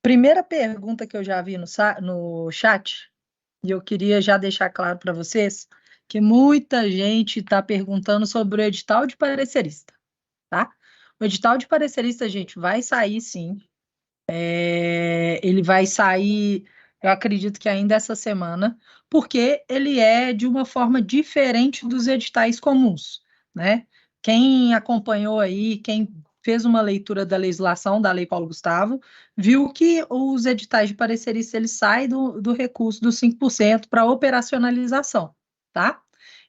Primeira pergunta que eu já vi no chat, e eu queria já deixar claro para vocês que muita gente está perguntando sobre o edital de parecerista, tá? O edital de parecerista, gente, vai sair sim. Ele vai sair, eu acredito que ainda essa semana, porque ele é de uma forma diferente dos editais comuns, né? Quem acompanhou aí, quem fez uma leitura da legislação da Lei Paulo Gustavo, viu que os editais de parecerista eles saem do recurso dos 5% para operacionalização, tá?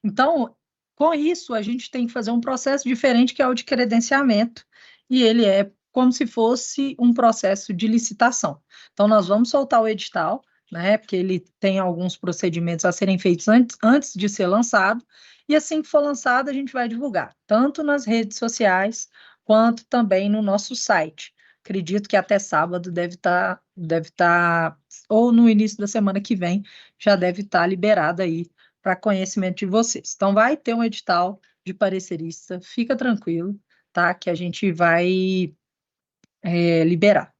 Então, com isso, a gente tem que fazer um processo diferente, que é o de credenciamento, e ele é como se fosse um processo de licitação. Então, nós vamos soltar o edital, né, porque ele tem alguns procedimentos a serem feitos antes de ser lançado, e assim que for lançado, a gente vai divulgar, tanto nas redes sociais, quanto também no nosso site. Acredito que até sábado deve estar, ou no início da semana que vem, já deve estar liberado aí para conhecimento de vocês. Então, vai ter um edital de parecerista, fica tranquilo, tá? Que a gente vai liberar.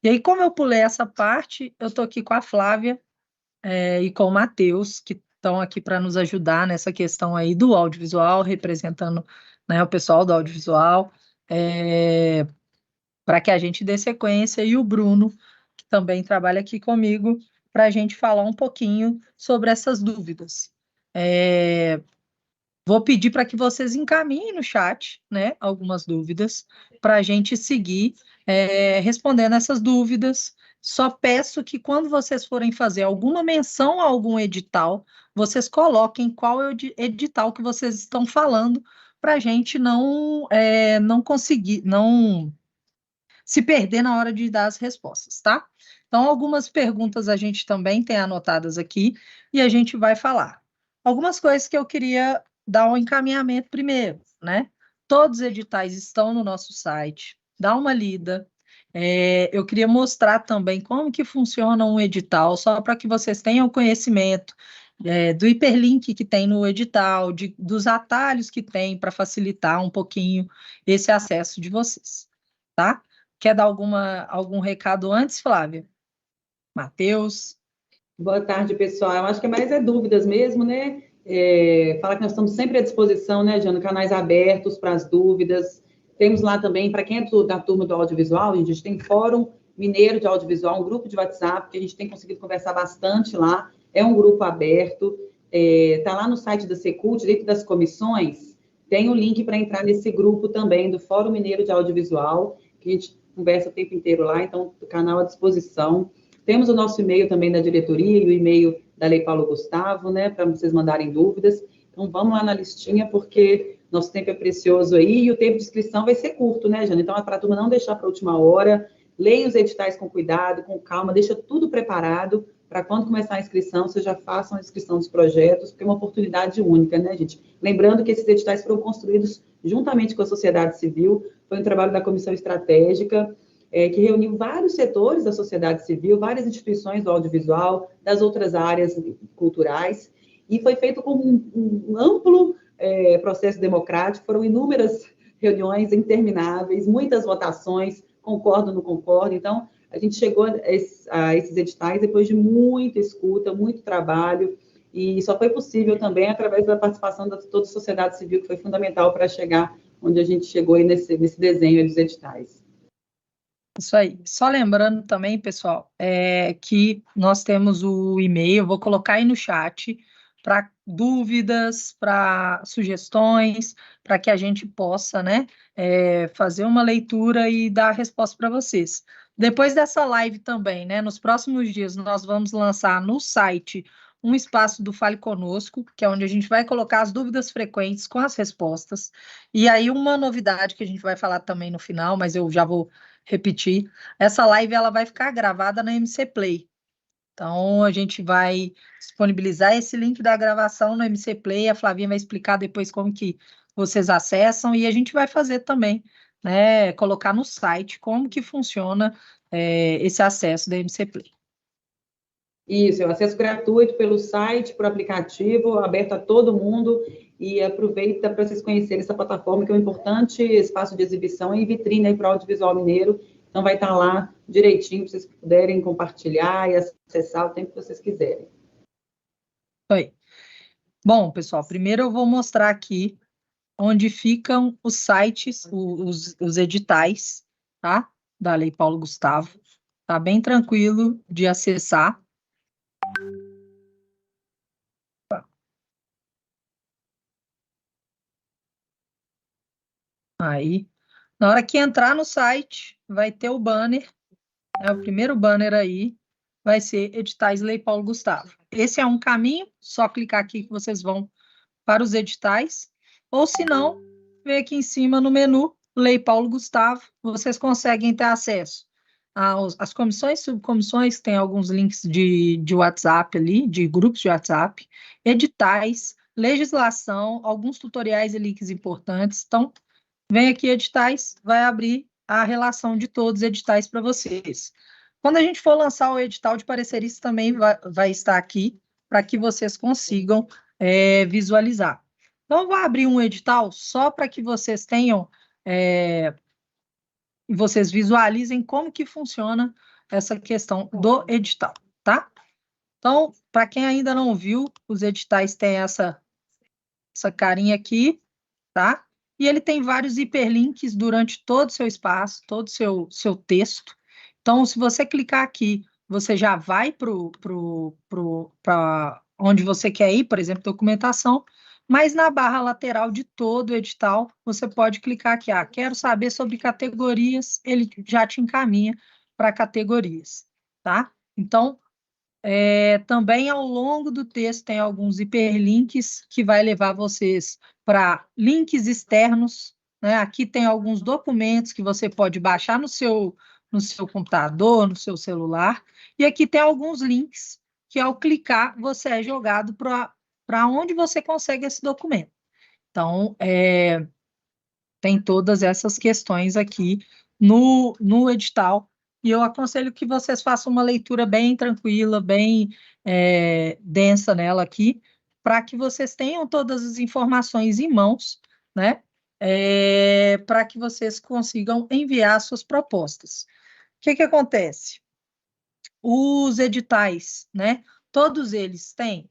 E aí, como eu pulei essa parte, eu estou aqui com a Flávia e com o Matheus, que estão aqui para nos ajudar nessa questão aí do audiovisual, representando, né, o pessoal do audiovisual, para que a gente dê sequência, e o Bruno, que também trabalha aqui comigo, para a gente falar um pouquinho sobre essas dúvidas. Vou pedir para que vocês encaminhem no chat, né, algumas dúvidas, para a gente seguir respondendo essas dúvidas. Só peço que quando vocês forem fazer alguma menção a algum edital, vocês coloquem qual é o edital que vocês estão falando, para a gente não conseguir, não se perder na hora de dar as respostas, tá? Então, algumas perguntas a gente também tem anotadas aqui e a gente vai falar. Algumas coisas que eu queria dar um encaminhamento primeiro, né? Todos os editais estão no nosso site, dá uma lida. Eu queria mostrar também como que funciona um edital, só para que vocês tenham conhecimento do hiperlink que tem no edital, dos atalhos que tem para facilitar um pouquinho esse acesso de vocês, tá? Quer dar algum recado antes, Flávia? Matheus? Boa tarde, pessoal. Eu acho que é mais dúvidas mesmo, né? Falar que nós estamos sempre à disposição, né, Jana? Canais abertos para as dúvidas. Temos lá também, para quem é da turma do audiovisual, a gente tem Fórum Mineiro de Audiovisual, um grupo de WhatsApp, que a gente tem conseguido conversar bastante lá. É um grupo aberto. Está lá no site da Secult, dentro das comissões, tem o link para entrar nesse grupo também, do Fórum Mineiro de Audiovisual, que a gente conversa o tempo inteiro lá, então o canal à disposição. Temos o nosso e-mail também da diretoria e o e-mail da Lei Paulo Gustavo, né, para vocês mandarem dúvidas. Então, vamos lá na listinha, porque nosso tempo é precioso aí e o tempo de inscrição vai ser curto, né, Jana? Então, é para a turma não deixar para a última hora, leia os editais com cuidado, com calma, deixa tudo preparado para quando começar a inscrição, vocês já façam a inscrição dos projetos, porque é uma oportunidade única, né, gente? Lembrando que esses editais foram construídos juntamente com a sociedade civil, foi um trabalho da Comissão Estratégica, que reuniu vários setores da sociedade civil, várias instituições do audiovisual, das outras áreas culturais, e foi feito com um amplo processo democrático, foram inúmeras reuniões intermináveis, muitas votações, concordo, não concordo, então a gente chegou a esses editais depois de muita escuta, muito trabalho, e só foi possível também através da participação de toda a sociedade civil, que foi fundamental para chegar onde a gente chegou aí nesse desenho dos editais. Isso aí. Só lembrando também, pessoal, que nós temos o e-mail, vou colocar aí no chat, para dúvidas, para sugestões, para que a gente possa, né, fazer uma leitura e dar a resposta para vocês. Depois dessa live também, né, nos próximos dias, nós vamos lançar no site um espaço do Fale Conosco, que é onde a gente vai colocar as dúvidas frequentes com as respostas. E aí, uma novidade que a gente vai falar também no final, mas eu já vou repetir, essa live ela vai ficar gravada na MC Play. Então, a gente vai disponibilizar esse link da gravação no MC Play, a Flavinha vai explicar depois como que vocês acessam, e a gente vai fazer também, né, colocar no site como que funciona esse acesso da MC Play. Isso, é o acesso gratuito pelo site, por aplicativo, aberto a todo mundo, e aproveita para vocês conhecerem essa plataforma, que é um importante espaço de exibição e vitrine para o audiovisual mineiro, Então, vai estar lá direitinho, para vocês puderem compartilhar e acessar o tempo que vocês quiserem. Oi. Bom, pessoal, primeiro eu vou mostrar aqui onde ficam os sites, os editais, tá? Da Lei Paulo Gustavo. Tá bem tranquilo de acessar. Aí, na hora que entrar no site, vai ter o banner, o primeiro banner aí vai ser Editais Lei Paulo Gustavo. Esse é um caminho, só clicar aqui que vocês vão para os editais, ou se não, vem aqui em cima no menu Lei Paulo Gustavo, vocês conseguem ter acesso às comissões, subcomissões, tem alguns links de WhatsApp ali, de grupos de WhatsApp, editais, legislação, alguns tutoriais e links importantes. Então, vem aqui editais, vai abrir a relação de todos os editais para vocês. Quando a gente for lançar o edital de parecerista, também vai estar aqui para que vocês consigam visualizar. Então, eu vou abrir um edital só para que vocês tenham, vocês visualizem como que funciona essa questão do edital, tá? Então, para quem ainda não viu, os editais têm essa carinha aqui, tá? E ele tem vários hiperlinks durante todo o seu espaço, todo o seu texto. Então, se você clicar aqui, você já vai para onde você quer ir, por exemplo, documentação, mas na barra lateral de todo o edital, você pode clicar aqui, quero saber sobre categorias, ele já te encaminha para categorias, tá? Então, também ao longo do texto tem alguns hiperlinks que vai levar vocês para links externos, né? Aqui tem alguns documentos que você pode baixar no seu computador, no seu celular, e aqui tem alguns links que ao clicar você é jogado para onde você consegue esse documento. Então, tem todas essas questões aqui no edital, e eu aconselho que vocês façam uma leitura bem tranquila, bem densa nela aqui, para que vocês tenham todas as informações em mãos, né? Para que vocês consigam enviar suas propostas. O que acontece? Os editais, né? Todos eles têm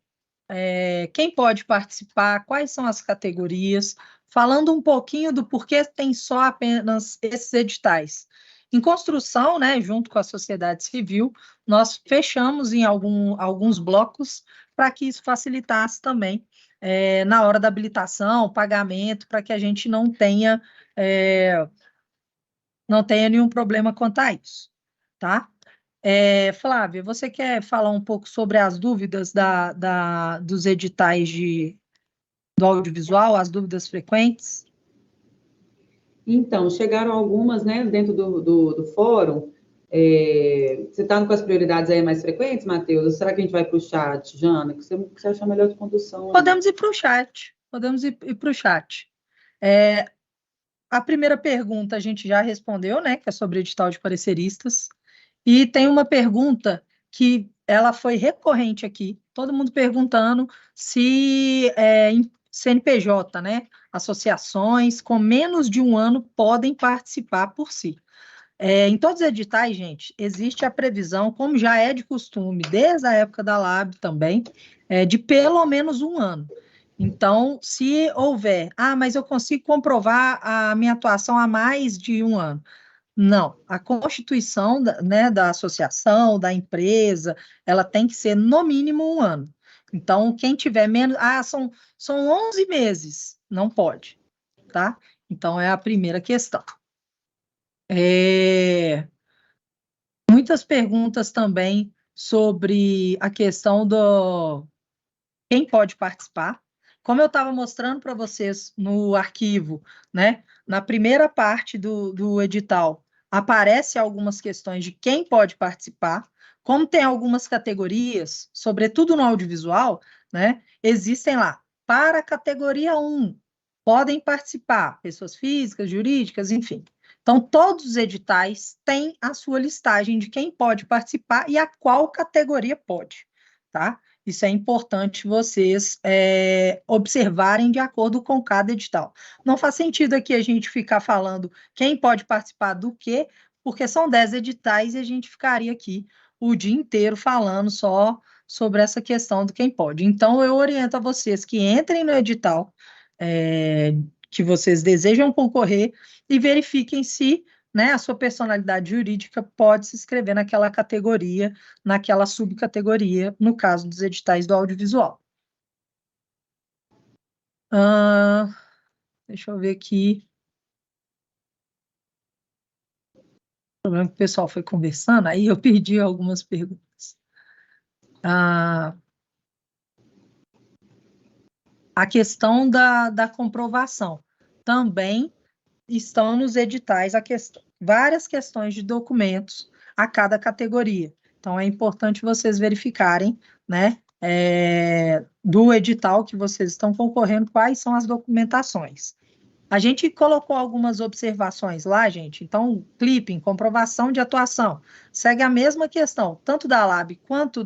quem pode participar, quais são as categorias, falando um pouquinho do porquê tem só apenas esses editais. Em construção, né, junto com a sociedade civil, nós fechamos em alguns blocos para que isso facilitasse também na hora da habilitação, pagamento, para que a gente não tenha nenhum problema quanto a isso, tá? Flávia, você quer falar um pouco sobre as dúvidas dos editais do audiovisual, as dúvidas frequentes? Então, chegaram algumas, né, dentro do fórum. Você está com as prioridades aí mais frequentes, Matheus? Ou será que a gente vai para o chat, Jana? O que você acha melhor de condução? Podemos ir para o chat. Podemos ir para o chat. A primeira pergunta a gente já respondeu, né, que é sobre edital de pareceristas. E tem uma pergunta que ela foi recorrente aqui, todo mundo perguntando se em CNPJ, né, associações com menos de um ano podem participar por si. Em todos os editais, gente, existe a previsão, como já é de costume, desde a época da LAB também, de pelo menos um ano. Então, se houver, mas eu consigo comprovar a minha atuação há mais de um ano. Não, a constituição né, da associação, da empresa, ela tem que ser no mínimo um ano. Então, quem tiver menos, são 11 meses, não pode, tá? Então, é a primeira questão. Muitas perguntas também sobre a questão do quem pode participar. Como eu estava mostrando para vocês no arquivo, né, na primeira parte do edital, aparece algumas questões de quem pode participar. Como tem algumas categorias, sobretudo no audiovisual, né, existem lá, para a categoria 1, podem participar pessoas físicas, jurídicas, enfim. Então, todos os editais têm a sua listagem de quem pode participar e a qual categoria pode, tá? Isso é importante vocês observarem de acordo com cada edital. Não faz sentido aqui a gente ficar falando quem pode participar do quê, porque são 10 editais e a gente ficaria aqui o dia inteiro falando só sobre essa questão do quem pode. Então, eu oriento a vocês que entrem no edital que vocês desejam concorrer e verifiquem se, né, a sua personalidade jurídica pode se inscrever naquela categoria, naquela subcategoria, no caso dos editais do audiovisual. Deixa eu ver aqui. O problema é que o pessoal foi conversando, aí eu perdi algumas perguntas. A questão da comprovação. Também estão nos editais várias questões de documentos a cada categoria. Então, é importante vocês verificarem, né, do edital que vocês estão concorrendo, quais são as documentações. A gente colocou algumas observações lá, gente. Então, clipping, comprovação de atuação, segue a mesma questão, tanto da LAB quanto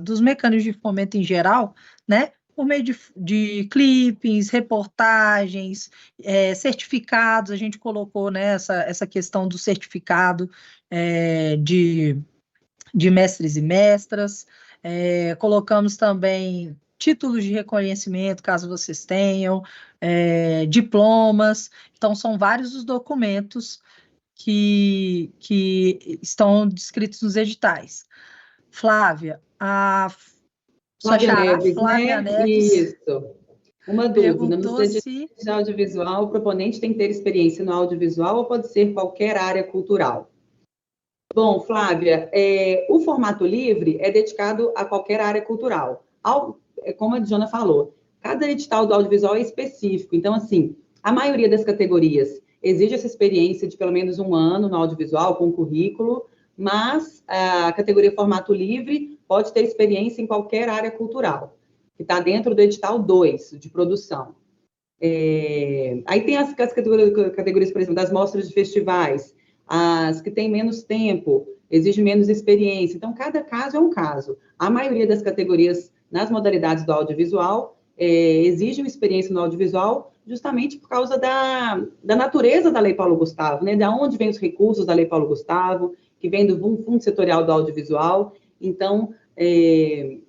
dos mecanismos de fomento em geral, né? Por meio de clippings, reportagens, certificados, a gente colocou, né, essa questão do certificado de mestres e mestras, colocamos também títulos de reconhecimento, caso vocês tenham, diplomas. Então, são vários os documentos que estão descritos nos editais. Flávia, Flávia Neves, Flávia né? Neves. Isso. Uma dúvida, no Perguntou se de audiovisual, o proponente tem que ter experiência no audiovisual ou pode ser qualquer área cultural? Bom, Flávia, o formato livre é dedicado a qualquer área cultural. Como a Diana falou, cada edital do audiovisual é específico. Então, assim, a maioria das categorias exige essa experiência de pelo menos 1 ano no audiovisual, com currículo, mas a categoria formato livre pode ter experiência em qualquer área cultural, que está dentro do edital 2, de produção. Aí tem as categorias, por exemplo, das mostras de festivais, as que têm menos tempo, exigem menos experiência. Então, cada caso é um caso. A maioria das categorias nas modalidades do audiovisual exigem experiência no audiovisual justamente por causa da natureza da Lei Paulo Gustavo, né? Da onde vêm os recursos da Lei Paulo Gustavo, que vem do Fundo Setorial do Audiovisual. Então,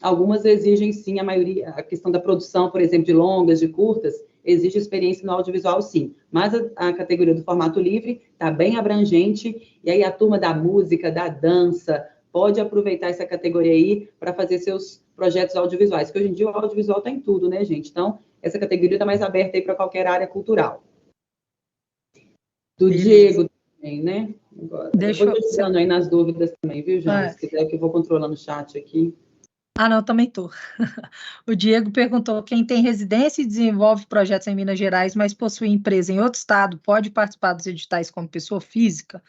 algumas exigem, sim, a maioria, a questão da produção, por exemplo, de longas, de curtas, exige experiência no audiovisual, sim. Mas a categoria do formato livre está bem abrangente, e aí a turma da música, da dança, pode aproveitar essa categoria aí para fazer seus projetos audiovisuais, que hoje em dia o audiovisual está em tudo, né, gente? Então, essa categoria está mais aberta aí para qualquer área cultural. Do Beleza. Diego também, né? Agora, Deixa eu vou aí nas dúvidas também, viu, Jana? Se quiser que eu vou controlando o chat aqui. Não, também estou. O Diego perguntou: quem tem residência e desenvolve projetos em Minas Gerais, mas possui empresa em outro estado, pode participar dos editais como pessoa física?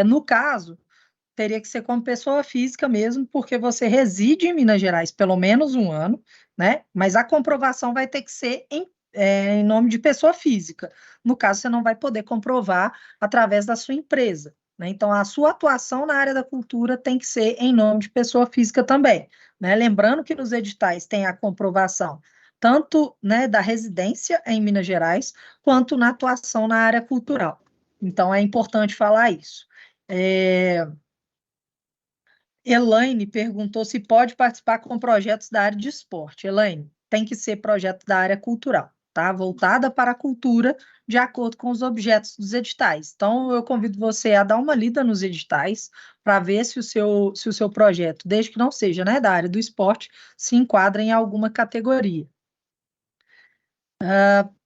No caso, teria que ser como pessoa física mesmo, porque você reside em Minas Gerais pelo menos 1 ano, né? Mas a comprovação vai ter que ser em nome de pessoa física. No caso, você não vai poder comprovar através da sua empresa, né? Então, a sua atuação na área da cultura tem que ser em nome de pessoa física também, né? Lembrando que nos editais tem a comprovação tanto, né, da residência em Minas Gerais, quanto na atuação na área cultural. Então, é importante falar isso. Elaine perguntou se pode participar com projetos da área de esporte. Elaine, tem que ser projeto da área cultural, tá? Voltada para a cultura, de acordo com os objetos dos editais. Então, eu convido você a dar uma lida nos editais para ver se o seu projeto, desde que não seja, né, da área do esporte, se enquadra em alguma categoria.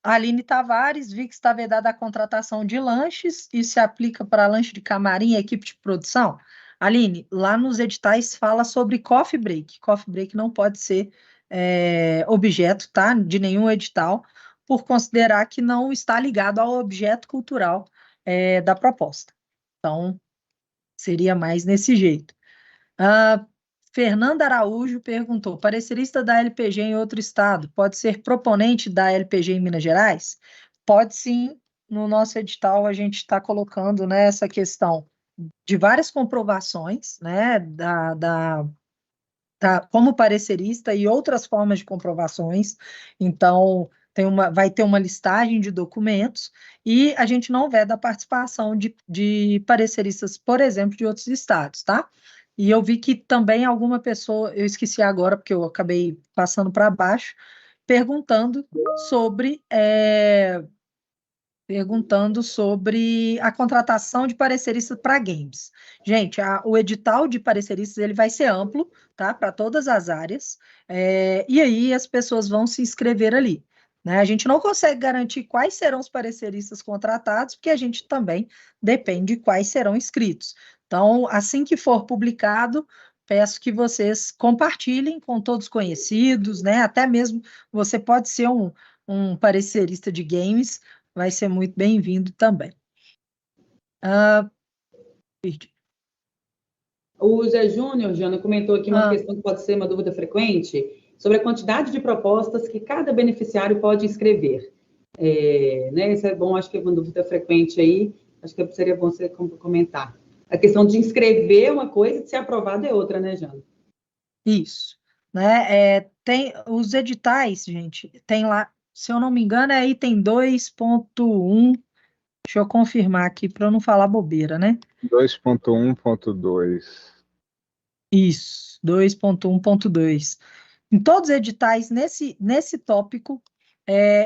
Aline Tavares, vi que está vedada a contratação de lanches e se aplica para lanche de camarim e equipe de produção. Aline, lá nos editais fala sobre coffee break. Coffee break não pode ser objeto, tá, de nenhum edital, por considerar que não está ligado ao objeto cultural da proposta. Então, seria mais nesse jeito. Fernanda Araújo perguntou: parecerista da LPG em outro estado pode ser proponente da LPG em Minas Gerais? Pode sim. No nosso edital, a gente está colocando, né, essa questão de várias comprovações, né, como parecerista e outras formas de comprovações. Então, vai ter uma listagem de documentos e a gente não veda a participação de pareceristas, por exemplo, de outros estados, tá? E eu vi que também alguma pessoa, eu esqueci agora, porque eu acabei passando para baixo, perguntando sobre a contratação de pareceristas para games. Gente, o edital de pareceristas ele vai ser amplo, tá? Para todas as áreas, e aí as pessoas vão se inscrever ali. Né? A gente não consegue garantir quais serão os pareceristas contratados, porque a gente também depende de quais serão inscritos. Então, assim que for publicado, peço que vocês compartilhem com todos os conhecidos, né? Até mesmo você pode ser um parecerista de games, vai ser muito bem-vindo também. O Zé Júnior, Jana, comentou aqui uma questão que pode ser uma dúvida frequente, sobre a quantidade de propostas que cada beneficiário pode inscrever. Né, isso é bom, acho que é uma dúvida frequente aí, acho que seria bom você comentar. A questão de inscrever uma coisa e de ser aprovado é outra, né, Jana? Isso. Né? Tem os editais, gente, tem lá, se eu não me engano, é item 2.1, deixa eu confirmar aqui para eu não falar bobeira, né? 2.1.2. Isso, 2.1.2. Em todos os editais, nesse tópico,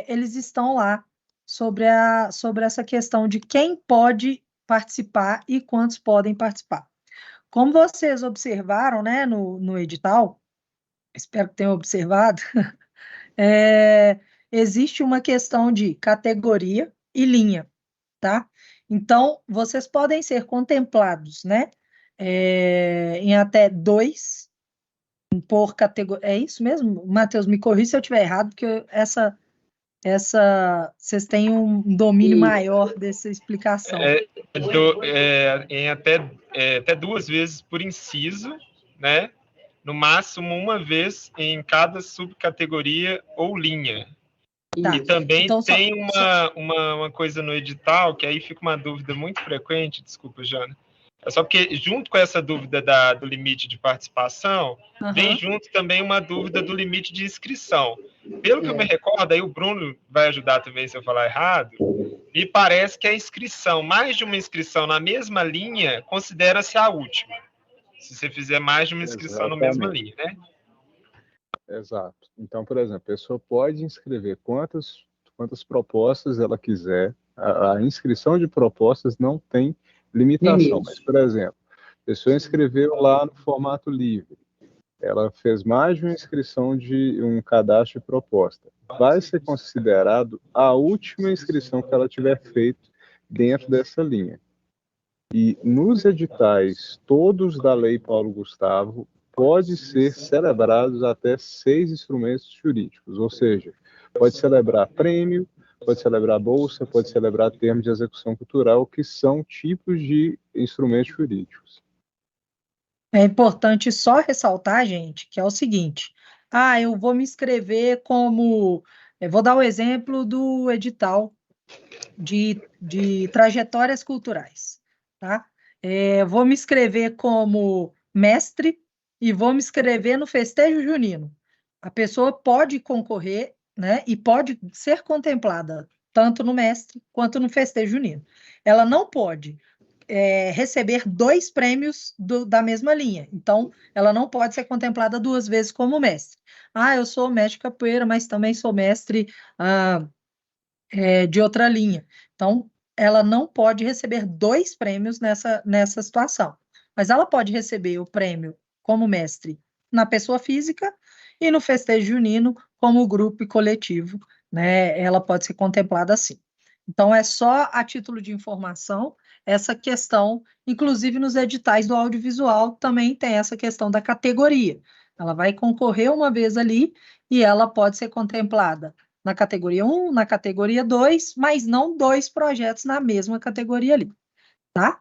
eles estão lá sobre essa questão de quem pode participar e quantos podem participar. Como vocês observaram, né, no edital, espero que tenham observado, existe uma questão de categoria e linha, tá? Então, vocês podem ser contemplados, né, em até 2 por categoria. É isso mesmo? Matheus, me corrija se eu estiver errado, porque vocês têm um domínio maior dessa explicação. Em até 2 vezes por inciso, né? No máximo 1 vez em cada subcategoria ou linha. Tá. E também então, tem uma coisa no edital, que aí fica uma dúvida muito frequente, desculpa, Jana. É só porque, junto com essa dúvida do limite de participação, vem junto também uma dúvida do limite de inscrição. Pelo que eu me recordo, aí o Bruno vai ajudar também se eu falar errado, me parece que a inscrição, mais de uma inscrição na mesma linha, considera-se a última. Se você fizer mais de uma inscrição na mesma linha, né? Exato. Então, por exemplo, a pessoa pode inscrever quantas propostas ela quiser. A inscrição de propostas não tem limitação. Mas, por exemplo, a pessoa inscreveu lá no formato livre. Ela fez mais de uma inscrição de um cadastro de proposta. Vai ser considerado a última inscrição que ela tiver feito dentro dessa linha. E nos editais, todos da Lei Paulo Gustavo, pode ser celebrados até 6 instrumentos jurídicos, ou seja, pode celebrar prêmio, pode celebrar bolsa, pode celebrar termo de execução cultural, que são tipos de instrumentos jurídicos. É importante só ressaltar, gente, que é o seguinte, eu vou me inscrever como, vou dar o exemplo do edital de trajetórias culturais, tá? Vou me inscrever como mestre e vou me inscrever no festejo junino. A pessoa pode concorrer, né, e pode ser contemplada tanto no mestre quanto no festejo junino. Ela não pode receber 2 prêmios da mesma linha. Então, ela não pode ser contemplada 2 vezes como mestre. Eu sou mestre de capoeira, mas também sou mestre de outra linha. Então, ela não pode receber 2 prêmios nessa situação. Mas ela pode receber o prêmio como mestre na pessoa física e no festejo junino como grupo e coletivo, né? Ela pode ser contemplada assim. Então, é só a título de informação essa questão, inclusive nos editais do audiovisual também tem essa questão da categoria. Ela vai concorrer uma vez ali e ela pode ser contemplada na categoria 1, na categoria 2, mas não 2 projetos na mesma categoria ali, tá?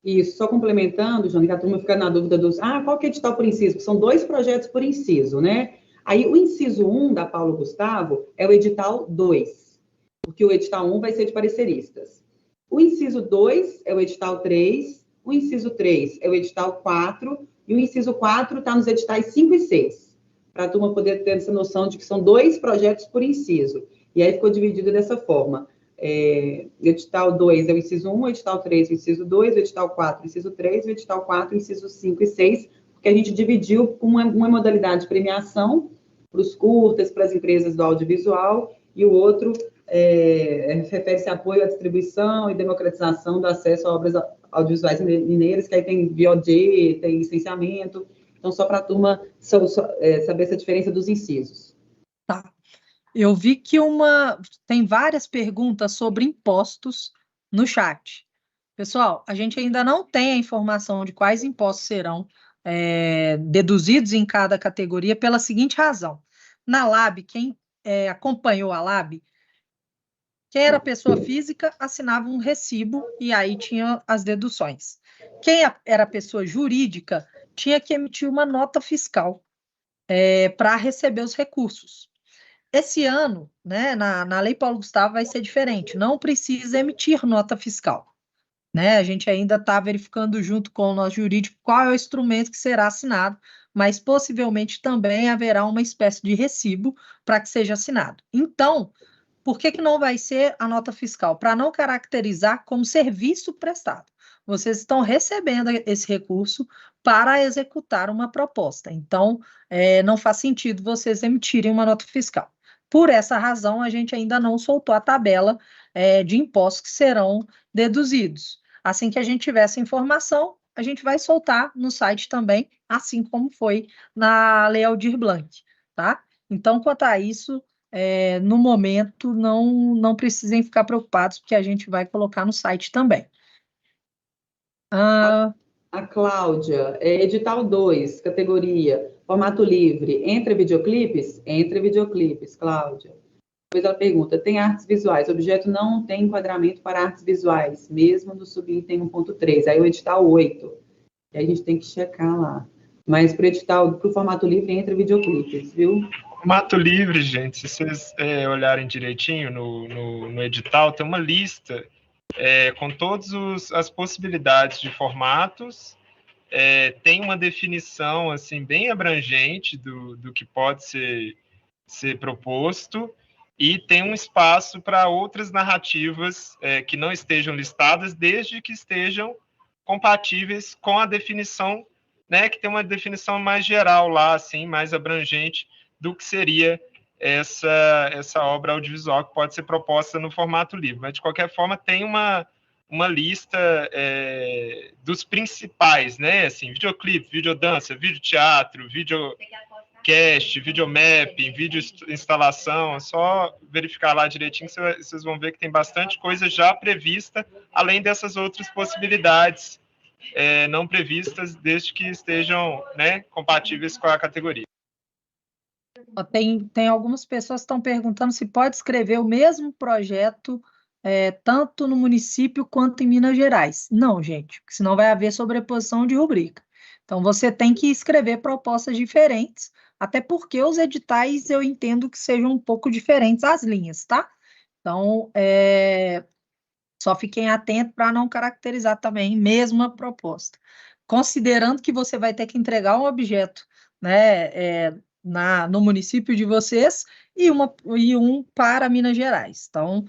Isso, só complementando, Jana, que a turma fica na dúvida qual que é edital por inciso? São 2 projetos por inciso, né? Aí, o inciso 1 da Paulo Gustavo é o edital 2, porque o edital 1 vai ser de pareceristas. O inciso 2 é o edital 3, o inciso 3 é o edital 4, e o inciso 4 está nos editais 5 e 6, para a turma poder ter essa noção de que são 2 projetos por inciso. E aí ficou dividido dessa forma. Edital 2 é o inciso 1, edital 3 é o inciso 2, o edital 4 é o inciso 3, o edital 4 é o inciso 5 e 6, porque a gente dividiu com uma modalidade de premiação para os curtas, para as empresas do audiovisual, e o outro refere-se a apoio à distribuição e democratização do acesso a obras audiovisuais mineiras, que aí tem VOD, tem licenciamento. Então, só para a turma saber essa diferença dos incisos. Tá. Eu vi que tem várias perguntas sobre impostos no chat. Pessoal, a gente ainda não tem a informação de quais impostos serão deduzidos em cada categoria pela seguinte razão. Na LAB, quem acompanhou a LAB, quem era pessoa física assinava um recibo e aí tinha as deduções. Quem era pessoa jurídica tinha que emitir uma nota fiscal para receber os recursos. Esse ano, né, na Lei Paulo Gustavo vai ser diferente, não precisa emitir nota fiscal. Né? A gente ainda está verificando junto com o nosso jurídico qual é o instrumento que será assinado, mas possivelmente também haverá uma espécie de recibo para que seja assinado. Então, por que não vai ser a nota fiscal? Para não caracterizar como serviço prestado. Vocês estão recebendo esse recurso para executar uma proposta. Então, não faz sentido vocês emitirem uma nota fiscal. Por essa razão, a gente ainda não soltou a tabela de impostos que serão deduzidos. Assim que a gente tiver essa informação, a gente vai soltar no site também, assim como foi na Lei Aldir Blanc, tá? Então, quanto a isso, no momento, não precisem ficar preocupados, porque a gente vai colocar no site também. A Cláudia, edital 2, categoria formato livre, entre videoclipes? Entre videoclipes, Cláudia. Depois ela pergunta, tem artes visuais? O objeto não tem enquadramento para artes visuais, mesmo no subitem 1.3. Aí o edital 8. E aí a gente tem que checar lá. Mas para o formato livre, entre videoclipes, viu? Formato livre, gente, se vocês olharem direitinho no edital, tem uma lista com todas as possibilidades de formatos, tem uma definição assim, bem abrangente do que pode ser proposto, e tem um espaço para outras narrativas que não estejam listadas, desde que estejam compatíveis com a definição, né, que tem uma definição mais geral lá, assim, mais abrangente do que seria essa obra audiovisual que pode ser proposta no formato livre. Mas, de qualquer forma, tem uma lista dos principais, né, assim, videoclipe, videodança, videoteatro, videocast, videomapping, videoinstalação. É só verificar lá direitinho, vocês vão ver que tem bastante coisa já prevista, além dessas outras possibilidades não previstas, desde que estejam, né, compatíveis com a categoria. Tem algumas pessoas que estão perguntando se pode escrever o mesmo projeto tanto no município quanto em Minas Gerais. Não, gente, porque senão vai haver sobreposição de rubrica. Então, você tem que escrever propostas diferentes, até porque os editais eu entendo que sejam um pouco diferentes as linhas, tá? Então, só fiquem atentos para não caracterizar também mesma proposta. Considerando que você vai ter que entregar um objeto, né, no município de vocês e um para Minas Gerais, então,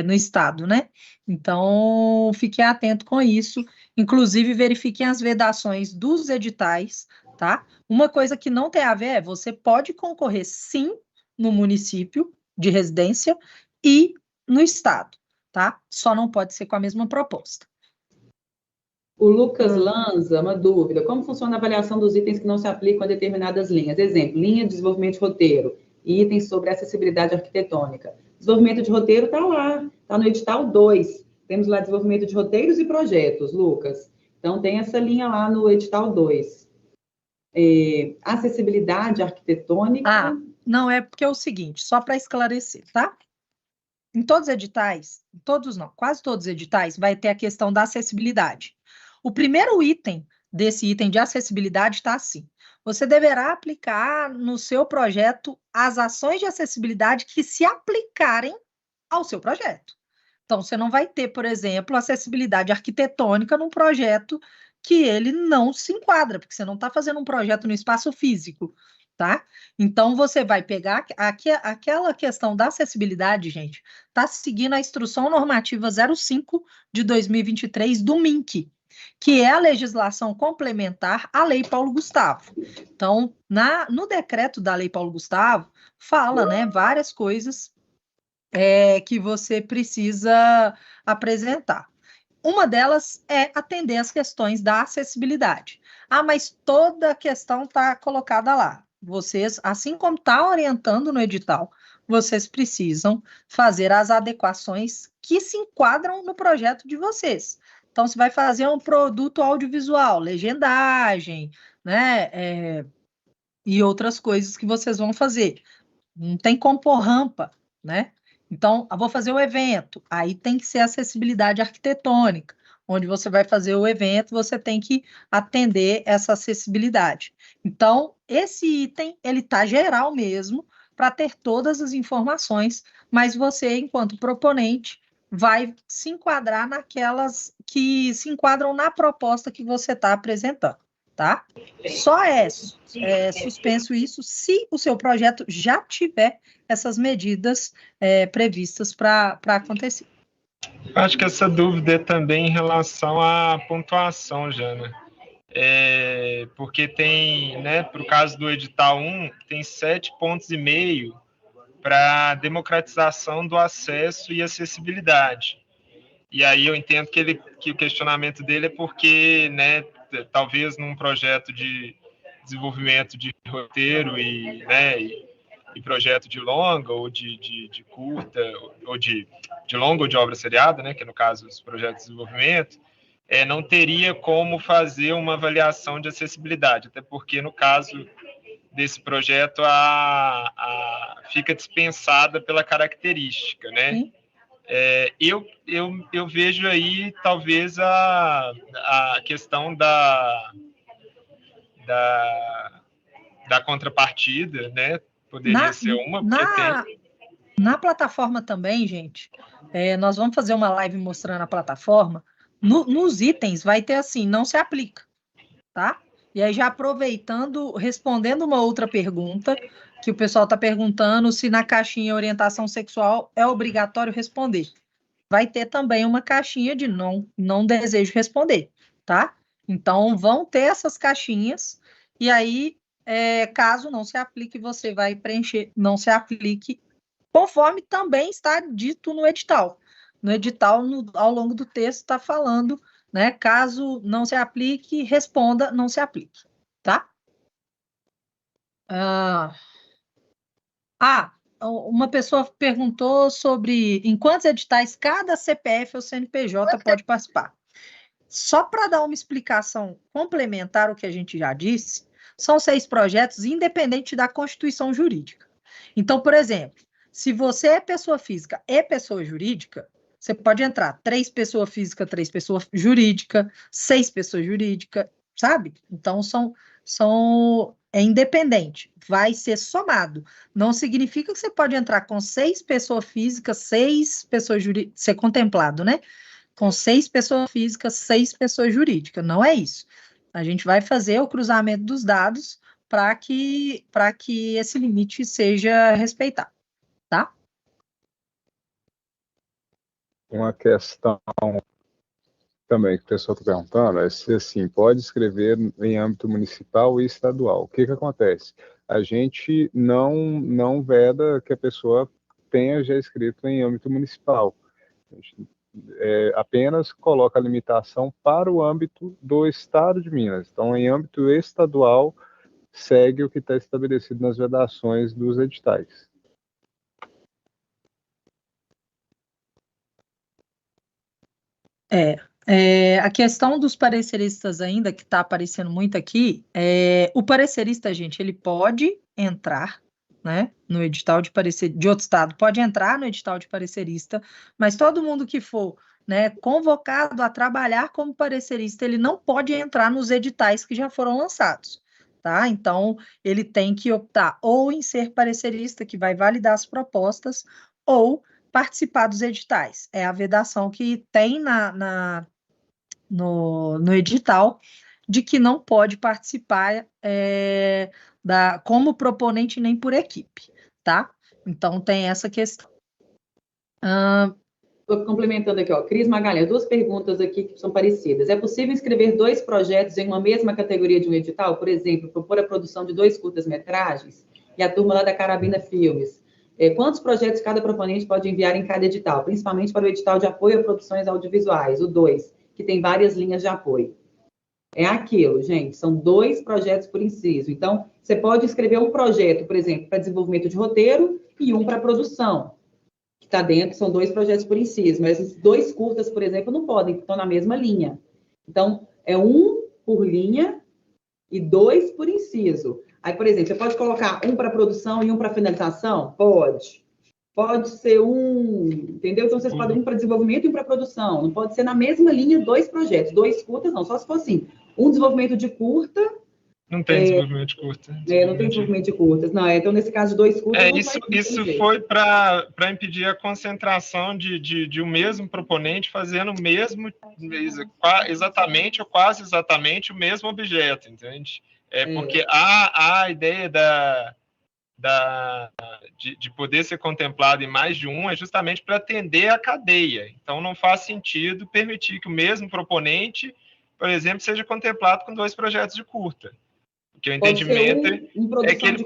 no estado, né? Então, fiquem atentos com isso, inclusive verifiquem as vedações dos editais, tá? Uma coisa que não tem a ver você pode concorrer sim no município de residência e no estado, tá? Só não pode ser com a mesma proposta. O Lucas Lanza, uma dúvida. Como funciona a avaliação dos itens que não se aplicam a determinadas linhas? Exemplo, linha de desenvolvimento de roteiro e itens sobre acessibilidade arquitetônica. Desenvolvimento de roteiro está lá, está no edital 2. Temos lá desenvolvimento de roteiros e projetos, Lucas. Então, tem essa linha lá no edital 2. Acessibilidade arquitetônica... não, é porque é o seguinte, só para esclarecer, tá? Em todos os editais, quase todos os editais, vai ter a questão da acessibilidade. O primeiro item desse item de acessibilidade está assim: você deverá aplicar no seu projeto as ações de acessibilidade que se aplicarem ao seu projeto. Então, você não vai ter, por exemplo, acessibilidade arquitetônica num projeto que ele não se enquadra, porque você não está fazendo um projeto no espaço físico, tá? Então, você vai pegar aquela questão da acessibilidade, gente, está seguindo a Instrução Normativa 05 de 2023 do MINC, que é a legislação complementar à Lei Paulo Gustavo. Então, no decreto da Lei Paulo Gustavo, fala, né, várias coisas que você precisa apresentar. Uma delas é atender as questões da acessibilidade. Ah, mas toda a questão está colocada lá. Vocês, assim como está orientando no edital, vocês precisam fazer as adequações que se enquadram no projeto de vocês. Então, você vai fazer um produto audiovisual, legendagem, né? E outras coisas que vocês vão fazer. Não tem como pôr rampa, né? Então, eu vou fazer o evento, aí tem que ser acessibilidade arquitetônica. Onde você vai fazer o evento, você tem que atender essa acessibilidade. Então, esse item, ele está geral mesmo, para ter todas as informações, mas você, enquanto proponente, vai se enquadrar naquelas que se enquadram na proposta que você está apresentando, tá? Só é suspenso isso se o seu projeto já tiver essas medidas previstas para acontecer. Acho que essa dúvida é também em relação à pontuação, Jana. Porque tem, né, para o caso do edital 1, tem 7,5 pontos para democratização do acesso e acessibilidade. E aí eu entendo que o questionamento dele é porque, né, talvez num projeto de desenvolvimento de roteiro e projeto de longa ou de curta, ou de longa ou de obra seriada, né, que é no caso os projetos de desenvolvimento, não teria como fazer uma avaliação de acessibilidade, até porque no caso desse projeto fica dispensada pela característica, né? Eu vejo aí talvez a questão da contrapartida, né? Poderia ser uma, porque na plataforma também, gente, nós vamos fazer uma live mostrando a plataforma. Nos itens vai ter assim, não se aplica, tá? E aí, já aproveitando, respondendo uma outra pergunta, que o pessoal está perguntando se na caixinha orientação sexual é obrigatório responder. Vai ter também uma caixinha de não desejo responder, tá? Então, vão ter essas caixinhas, e aí, caso não se aplique, você vai preencher, não se aplique, conforme também está dito no edital. No edital, ao longo do texto, está falando, né? Caso não se aplique, responda, não se aplique, tá? Uma pessoa perguntou sobre em quantos editais cada CPF ou CNPJ pode participar. Só para dar uma explicação complementar ao que a gente já disse, são 6 projetos independente da constituição jurídica. Então, por exemplo, se você é pessoa física e pessoa jurídica, você pode entrar 3 pessoas físicas, 3 pessoas jurídicas, 6 pessoas jurídicas, sabe? Então, é independente, vai ser somado. Não significa que você pode entrar com 6 pessoas físicas, 6 pessoas jurídicas, ser contemplado, né? Com 6 pessoas físicas, 6 pessoas jurídicas. Não é isso. A gente vai fazer o cruzamento dos dados para que esse limite seja respeitado, tá? Uma questão também que o pessoal está perguntando é se, assim, pode escrever em âmbito municipal e estadual. O que acontece? A gente não veda que a pessoa tenha já escrito em âmbito municipal. A gente apenas coloca a limitação para o âmbito do Estado de Minas. Então, em âmbito estadual, segue o que está estabelecido nas vedações dos editais. A questão dos pareceristas ainda, que está aparecendo muito aqui, o parecerista, gente, ele pode entrar, né, no edital de parecer de outro estado, pode entrar no edital de parecerista, mas todo mundo que for, né, convocado a trabalhar como parecerista, ele não pode entrar nos editais que já foram lançados, tá? Então, ele tem que optar ou em ser parecerista, que vai validar as propostas, ou participar dos editais. É a vedação que tem no edital de que não pode participar como proponente nem por equipe, tá? Então, tem essa questão. Estou complementando aqui, ó. Cris Magalhães, 2 perguntas aqui que são parecidas. É possível inscrever 2 projetos em uma mesma categoria de um edital? Por exemplo, propor a produção de 2 curtas-metragens e a turma lá da Carabina Filmes. Quantos projetos cada proponente pode enviar em cada edital? Principalmente para o edital de apoio a produções audiovisuais, o 2, que tem várias linhas de apoio. É aquilo, gente, são 2 projetos por inciso. Então, você pode escrever um projeto, por exemplo, para desenvolvimento de roteiro e um para produção. Que está dentro, são 2 projetos por inciso, mas esses 2 curtas, por exemplo, não podem, estão na mesma linha. Então, é 1 por linha e 2 por inciso. Aí, por exemplo, você pode colocar um para produção e um para finalização? Pode. Pode ser entendeu? Então, vocês podem um para desenvolvimento e um para produção. Não pode ser na mesma linha 2 projetos. 2 curtas, não. Só se for assim, um desenvolvimento de curta. Não tem desenvolvimento de curta. Não tem desenvolvimento de curtas. Não, então, nesse caso de 2 curtas... Isso foi para impedir a concentração de um mesmo proponente fazendo o mesmo, exatamente ou quase exatamente o mesmo objeto, entende? Porque a ideia de poder ser contemplado em mais de um é justamente para atender a cadeia. Então, não faz sentido permitir que o mesmo proponente, por exemplo, seja contemplado com 2 projetos de curta. Porque o entendimento é que ele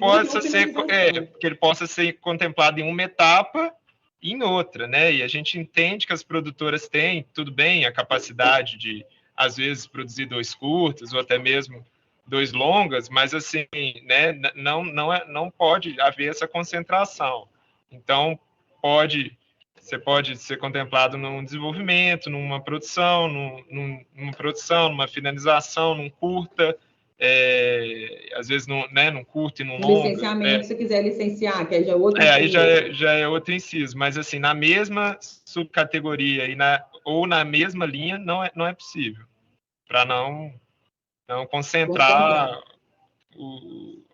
possa ser contemplado em uma etapa e em outra, né? E a gente entende que as produtoras têm, tudo bem, a capacidade de, às vezes, produzir 2 curtas ou até mesmo 2 longas, mas assim, né? Não pode haver essa concentração. Então, você pode ser contemplado num desenvolvimento, numa produção, numa finalização, num curta. Às vezes num curto e num longo. Licenciamento, se quiser licenciar, que aí já é outro aí já é outro inciso, mas assim, na mesma subcategoria ou na mesma linha, não é possível, para não concentrar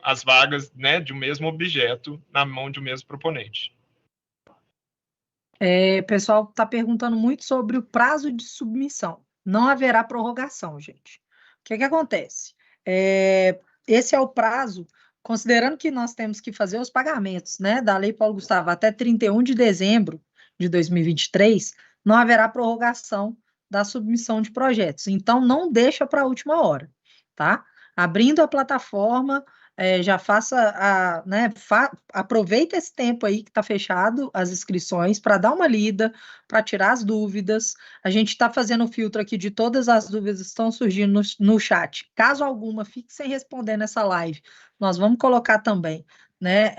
as vagas, né, de um mesmo objeto na mão de um mesmo proponente. O pessoal está perguntando muito sobre o prazo de submissão. Não haverá prorrogação, gente. O que acontece? Esse é o prazo, considerando que nós temos que fazer os pagamentos, né, da Lei Paulo Gustavo até 31 de dezembro de 2023, não haverá prorrogação da submissão de projetos. Então, não deixa para a última hora, tá? Abrindo a plataforma, já faça aproveita esse tempo aí que está fechado as inscrições para dar uma lida, para tirar as dúvidas. A gente está fazendo o filtro aqui de todas as dúvidas que estão surgindo no chat. Caso alguma fique sem responder nessa live, nós vamos colocar também, né,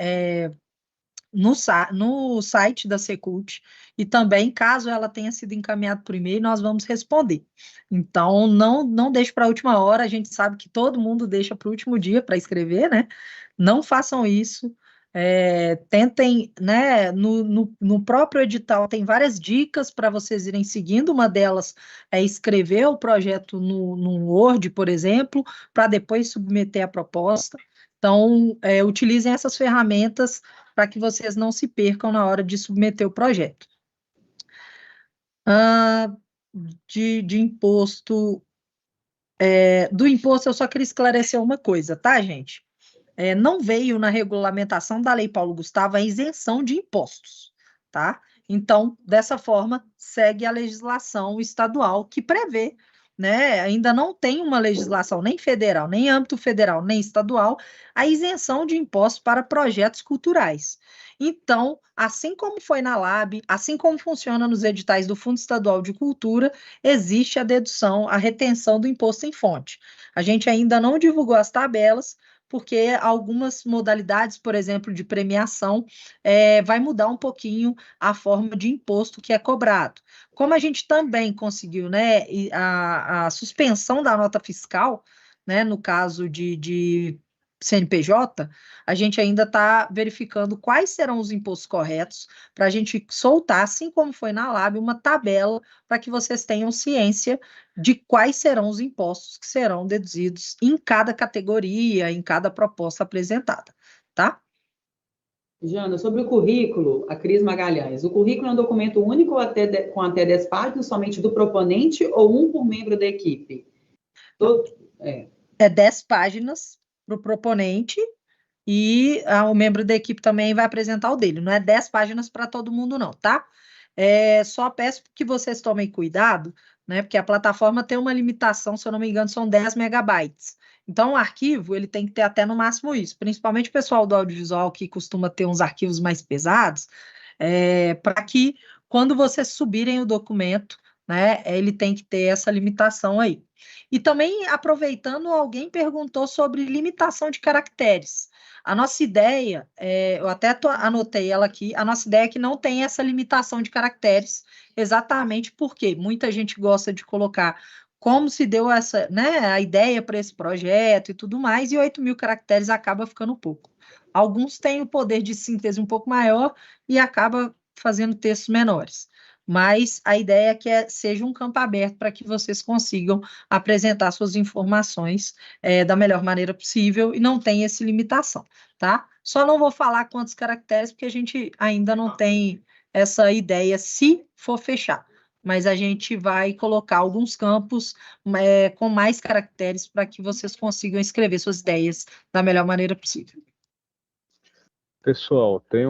no site da Secult, e também, caso ela tenha sido encaminhada por e-mail, nós vamos responder. Então, não deixe para a última hora, a gente sabe que todo mundo deixa para o último dia para escrever, né? Não façam isso. Tentem, né? No próprio edital tem várias dicas para vocês irem seguindo. Uma delas é escrever o projeto no Word, por exemplo, para depois submeter a proposta. Então, utilizem essas ferramentas para que vocês não se percam na hora de submeter o projeto. De imposto, do imposto eu só queria esclarecer uma coisa, tá, gente? Não veio na regulamentação da Lei Paulo Gustavo a isenção de impostos, tá? Então, dessa forma, segue a legislação estadual que prevê, né? Ainda não tem uma legislação nem federal, nem âmbito federal, nem estadual, a isenção de impostos para projetos culturais. Então, assim como foi na LAB, assim como funciona nos editais do Fundo Estadual de Cultura, existe a dedução, a retenção do imposto em fonte. A gente ainda não divulgou as tabelas, porque algumas modalidades, por exemplo, de premiação, vai mudar um pouquinho a forma de imposto que é cobrado. Como a gente também conseguiu, né, a suspensão da nota fiscal, né, no caso de CNPJ, a gente ainda está verificando quais serão os impostos corretos para a gente soltar, assim como foi na LAB, uma tabela para que vocês tenham ciência de quais serão os impostos que serão deduzidos em cada categoria, em cada proposta apresentada, tá? Jana, sobre o currículo, a Cris Magalhães, o currículo é um documento único com até 10 páginas, somente do proponente ou um por membro da equipe? 10 páginas para o proponente e o membro da equipe também vai apresentar o dele. Não é 10 páginas para todo mundo, não, tá? Só peço que vocês tomem cuidado, né? Porque a plataforma tem uma limitação, se eu não me engano, são 10 megabytes. Então, o arquivo, ele tem que ter até no máximo isso, principalmente o pessoal do audiovisual que costuma ter uns arquivos mais pesados, para que, quando vocês subirem o documento, né, ele tem que ter essa limitação aí. E também, aproveitando, alguém perguntou sobre limitação de caracteres. A nossa ideia, eu até anotei ela aqui, a nossa ideia é que não tem essa limitação de caracteres, exatamente porque muita gente gosta de colocar como se deu essa, né, a ideia para esse projeto e tudo mais, e 8.000 caracteres acaba ficando pouco. Alguns têm o poder de síntese um pouco maior e acaba fazendo textos menores. Mas a ideia é que seja um campo aberto para que vocês consigam apresentar suas informações da melhor maneira possível e não tem essa limitação, tá? Só não vou falar quantos caracteres, porque a gente ainda não tem essa ideia se for fechar. Mas a gente vai colocar alguns campos com mais caracteres para que vocês consigam escrever suas ideias da melhor maneira possível. Pessoal, tem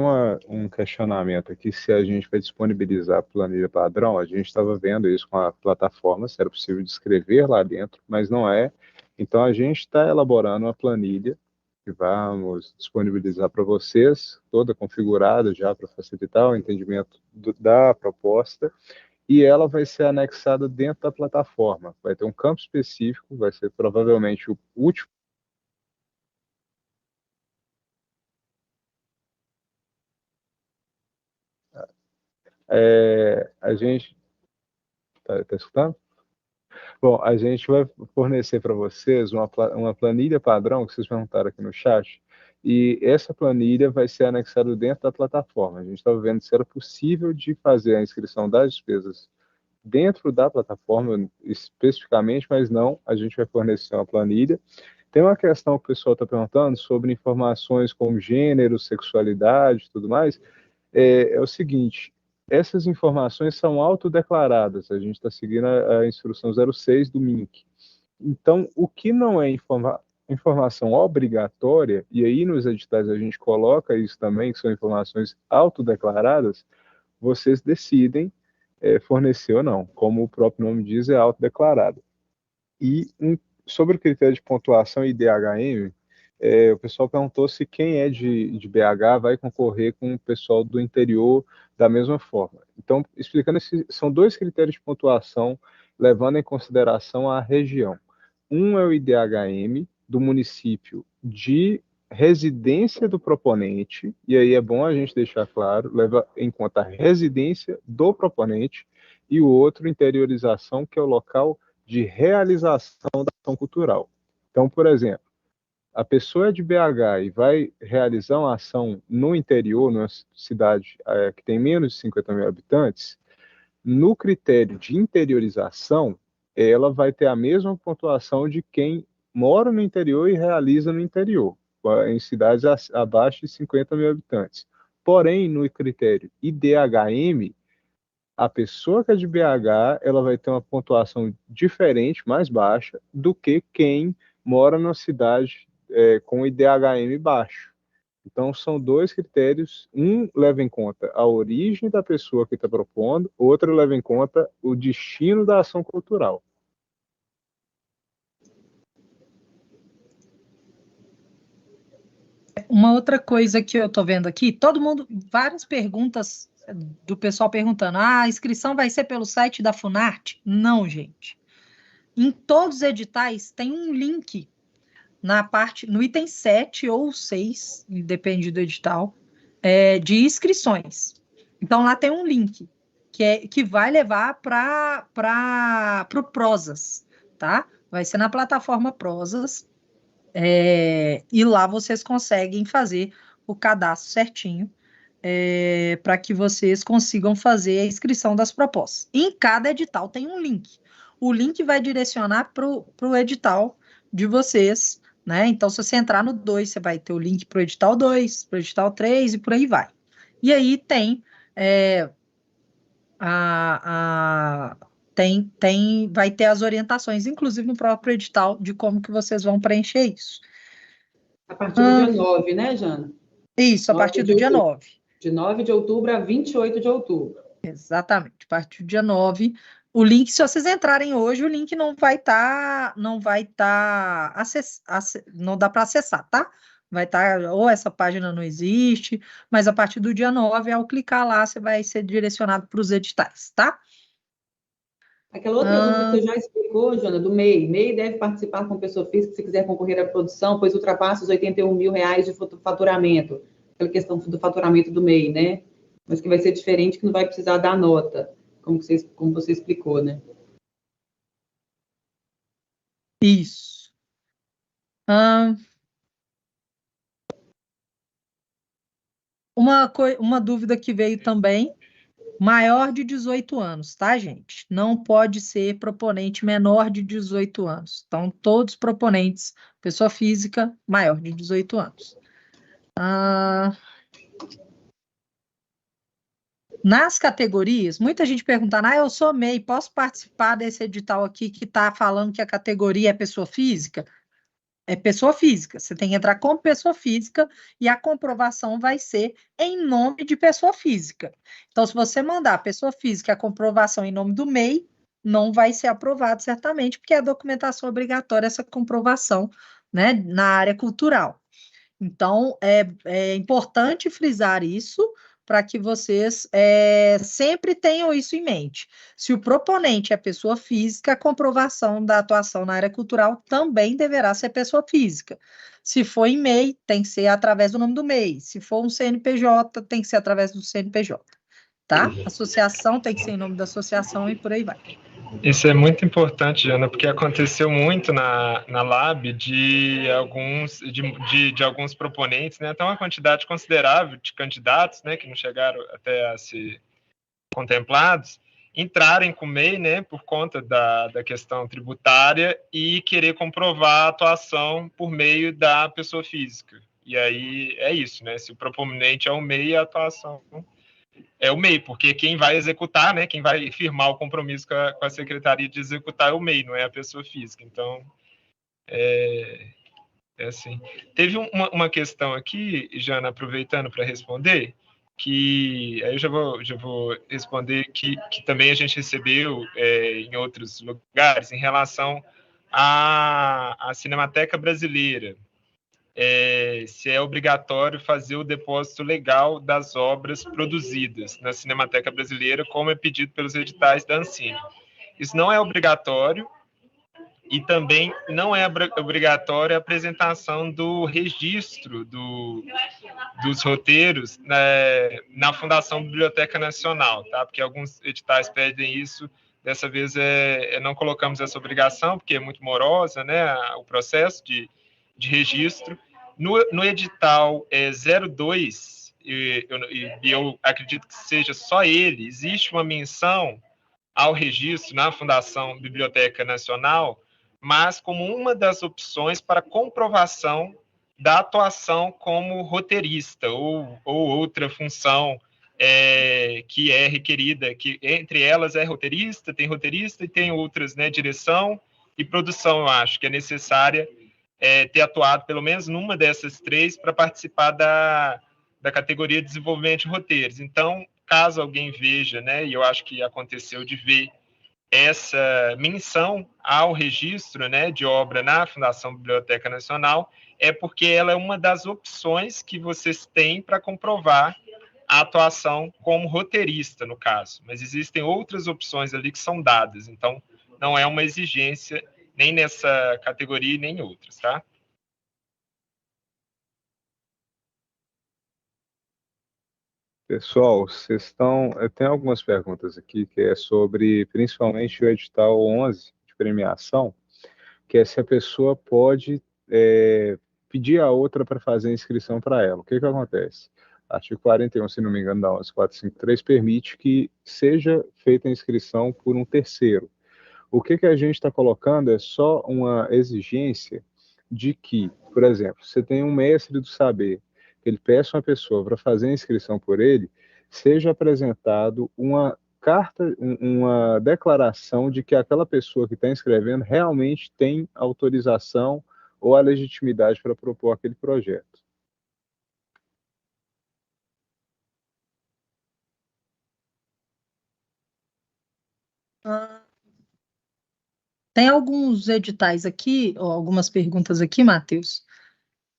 um questionamento aqui se a gente vai disponibilizar a planilha padrão. A gente estava vendo isso com a plataforma, se era possível descrever lá dentro, mas não é. Então, a gente está elaborando uma planilha que vamos disponibilizar para vocês, toda configurada já para facilitar o entendimento da proposta, e ela vai ser anexada dentro da plataforma. Vai ter um campo específico, vai ser provavelmente o último. A gente... Tá escutando? Bom, a gente vai fornecer para vocês uma planilha padrão, que vocês perguntaram aqui no chat, e essa planilha vai ser anexada dentro da plataforma. A gente estava vendo se era possível de fazer a inscrição das despesas dentro da plataforma especificamente, mas não, a gente vai fornecer uma planilha. Tem uma questão que o pessoal está perguntando sobre informações como gênero, sexualidade e tudo mais. É o seguinte, essas informações são autodeclaradas, a gente está seguindo a instrução 06 do MINC. Então, o que não é informação obrigatória, e aí nos editais a gente coloca isso também, que são informações autodeclaradas, vocês decidem fornecer ou não. Como o próprio nome diz, é autodeclarado. E sobre o critério de pontuação e DHM, o pessoal perguntou se quem é de BH vai concorrer com o pessoal do interior da mesma forma. Então, explicando, são 2 critérios de pontuação, levando em consideração a região. Um é o IDHM do município de residência do proponente, e aí é bom a gente deixar claro, leva em conta a residência do proponente, e o outro, interiorização, que é o local de realização da ação cultural. Então, por exemplo, a pessoa é de BH e vai realizar uma ação no interior, numa cidade que tem menos de 50 mil habitantes, no critério de interiorização, ela vai ter a mesma pontuação de quem mora no interior e realiza no interior, em cidades abaixo de 50 mil habitantes. Porém, no critério IDHM, a pessoa que é de BH, ela vai ter uma pontuação diferente, mais baixa, do que quem mora na cidade com IDHM baixo. Então, são 2 critérios. Um leva em conta a origem da pessoa que está propondo, outro leva em conta o destino da ação cultural. Uma outra coisa que eu estou vendo aqui, várias perguntas do pessoal perguntando, a inscrição vai ser pelo site da Funarte? Não, gente. Em todos os editais tem um link no item 7 ou 6, depende do edital, de inscrições. Então, lá tem um link que vai levar para o Prozas, tá? Vai ser na plataforma Prozas, e lá vocês conseguem fazer o cadastro certinho, para que vocês consigam fazer a inscrição das propostas. Em cada edital tem um link. O link vai direcionar para o edital de vocês, né? Então, se você entrar no 2, você vai ter o link para o edital 2, para o edital 3 e por aí vai. E aí tem vai ter as orientações, inclusive no próprio edital, de como que vocês vão preencher isso. A partir do dia 9, né, Jana? Isso, a partir do dia 9. De 9 de outubro a 28 de outubro. Exatamente, a partir do dia 9. O link, se vocês entrarem hoje, o link não vai estar, não dá para acessar, tá? Vai estar, ou essa página não existe, mas a partir do dia 9, ao clicar lá, você vai ser direcionado para os editais, tá? Aquela outra dúvida que você já explicou, Jana, do MEI. MEI deve participar com pessoa física se quiser concorrer à produção, pois ultrapassa os R$81 mil de faturamento. Aquela questão do faturamento do MEI, né? Mas que vai ser diferente, que não vai precisar dar nota, como você explicou, né? Isso. Uma dúvida que veio também, maior de 18 anos, tá, gente? Não pode ser proponente menor de 18 anos. Então, todos proponentes, pessoa física, maior de 18 anos. Nas categorias, muita gente perguntando, eu sou MEI, posso participar desse edital aqui que está falando que a categoria é pessoa física? É pessoa física, você tem que entrar como pessoa física e a comprovação vai ser em nome de pessoa física. Então, se você mandar pessoa física a comprovação em nome do MEI, não vai ser aprovado certamente, porque é documentação obrigatória essa comprovação, né, na área cultural. Então, é importante frisar isso para que vocês sempre tenham isso em mente. Se o proponente é pessoa física, a comprovação da atuação na área cultural também deverá ser pessoa física. Se for em MEI, tem que ser através do nome do MEI. Se for um CNPJ, tem que ser através do CNPJ. Tá? Associação tem que ser em nome da associação e por aí vai. Isso é muito importante, Jana, porque aconteceu muito na Lab de alguns proponentes, né, até uma quantidade considerável de candidatos, né, que não chegaram até a ser contemplados, entrarem com o MEI, né, por conta da questão tributária e querer comprovar a atuação por meio da pessoa física. E aí é isso, né, se o proponente é o MEI, a atuação é o MEI, porque quem vai executar, né, quem vai firmar o compromisso com a Secretaria de executar é o MEI, não é a pessoa física. Então, é assim. Teve uma questão aqui, Jana, aproveitando para responder, que aí eu já vou responder que também a gente recebeu em outros lugares em relação à Cinemateca Brasileira. Se é obrigatório fazer o depósito legal das obras produzidas na Cinemateca Brasileira, como é pedido pelos editais da Ancine. Isso não é obrigatório e também não é obrigatória a apresentação do registro dos roteiros na Fundação Biblioteca Nacional, tá? Porque alguns editais pedem isso. Dessa vez não colocamos essa obrigação, porque é muito morosa, né, o processo de registro. No edital 02, eu acredito que seja só ele, existe uma menção ao registro na Fundação Biblioteca Nacional, mas como uma das opções para comprovação da atuação como roteirista ou outra função que é requerida, que entre elas é roteirista e tem outras, né, direção e produção, eu acho, que é necessária ter atuado pelo menos numa dessas três para participar da categoria de desenvolvimento de roteiros. Então, caso alguém veja, né, e eu acho que aconteceu de ver essa menção ao registro, né, de obra na Fundação Biblioteca Nacional, é porque ela é uma das opções que vocês têm para comprovar a atuação como roteirista, no caso. Mas existem outras opções ali que são dadas, então não é uma exigência nem nessa categoria nem em outras, tá? Pessoal, tem algumas perguntas aqui que é sobre, principalmente, o edital 11 de premiação, que é se a pessoa pode pedir a outra para fazer a inscrição para ela. O que acontece? Artigo 41, se não me engano, da 11453, permite que seja feita a inscrição por um terceiro. O que a gente está colocando é só uma exigência de que, por exemplo, você tem um mestre do saber, que ele peça uma pessoa para fazer a inscrição por ele, seja apresentado uma carta, uma declaração de que aquela pessoa que está inscrevendo realmente tem autorização ou a legitimidade para propor aquele projeto. Tem alguns editais aqui, ou algumas perguntas aqui, Matheus.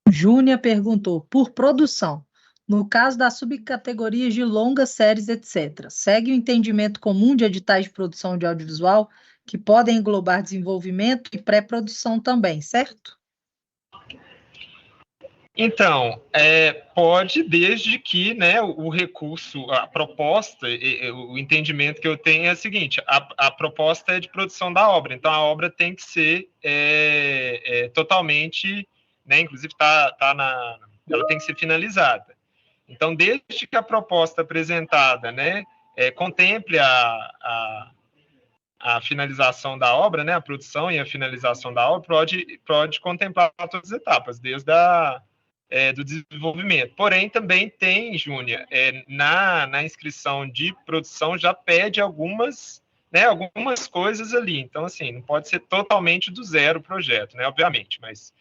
Júnia perguntou, por produção, no caso das subcategorias de longas séries, etc., segue o entendimento comum de editais de produção de audiovisual que podem englobar desenvolvimento e pré-produção também, certo? Então, pode, desde que, né, o recurso, a proposta, o entendimento que eu tenho é o seguinte: a proposta é de produção da obra, então a obra tem que ser totalmente, né, inclusive ela tem que ser finalizada. Então, desde que a proposta apresentada, né, contemple a finalização da obra, né, a produção e a finalização da obra, pode contemplar todas as etapas, desde do desenvolvimento. Porém, também tem, Júnior, na inscrição de produção já pede algumas coisas ali. Então, assim, não pode ser totalmente do zero o projeto, né, obviamente, mas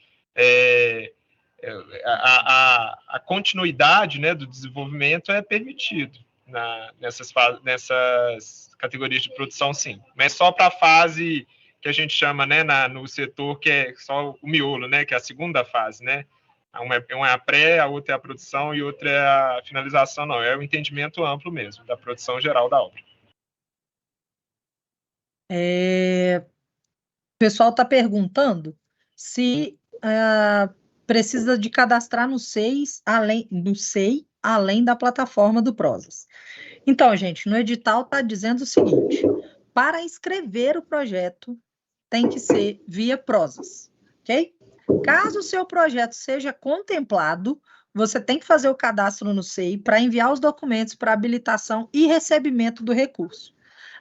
a continuidade, né, do desenvolvimento é permitido nessas categorias de produção, sim. Mas só para a fase que a gente chama, né, no setor, que é só o miolo, né, que é a segunda fase, né? Uma é a pré, a outra é a produção e outra é a finalização, não. É o entendimento amplo mesmo, da produção geral da obra. O pessoal está perguntando se precisa de cadastrar no SEI, além da plataforma do Prozas. Então, gente, no edital está dizendo o seguinte: para inscrever o projeto, tem que ser via Prozas, ok? Caso o seu projeto seja contemplado, você tem que fazer o cadastro no SEI para enviar os documentos para habilitação e recebimento do recurso.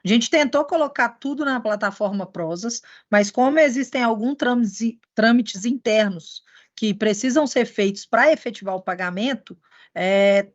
A gente tentou colocar tudo na plataforma Prozas, mas como existem alguns trâmites internos que precisam ser feitos para efetivar o pagamento,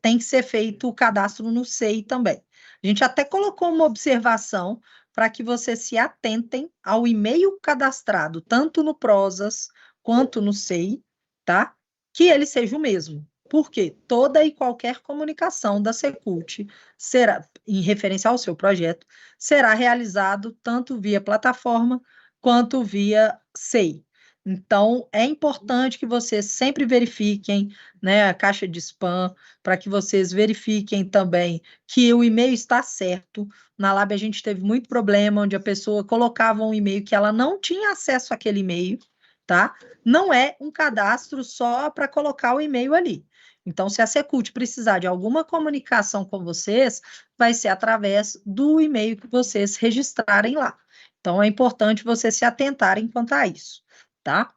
tem que ser feito o cadastro no SEI também. A gente até colocou uma observação para que vocês se atentem ao e-mail cadastrado, tanto no Prozas quanto no SEI, tá? Que ele seja o mesmo. Porque toda e qualquer comunicação da Secult será, em referência ao seu projeto, será realizado tanto via plataforma quanto via SEI. Então, é importante que vocês sempre verifiquem, né, a caixa de spam, para que vocês verifiquem também que o e-mail está certo. Na Lab a gente teve muito problema, onde a pessoa colocava um e-mail que ela não tinha acesso àquele e-mail, tá? Não é um cadastro só para colocar o e-mail ali. Então, se a Secult precisar de alguma comunicação com vocês, vai ser através do e-mail que vocês registrarem lá. Então, é importante vocês se atentarem quanto a isso, tá?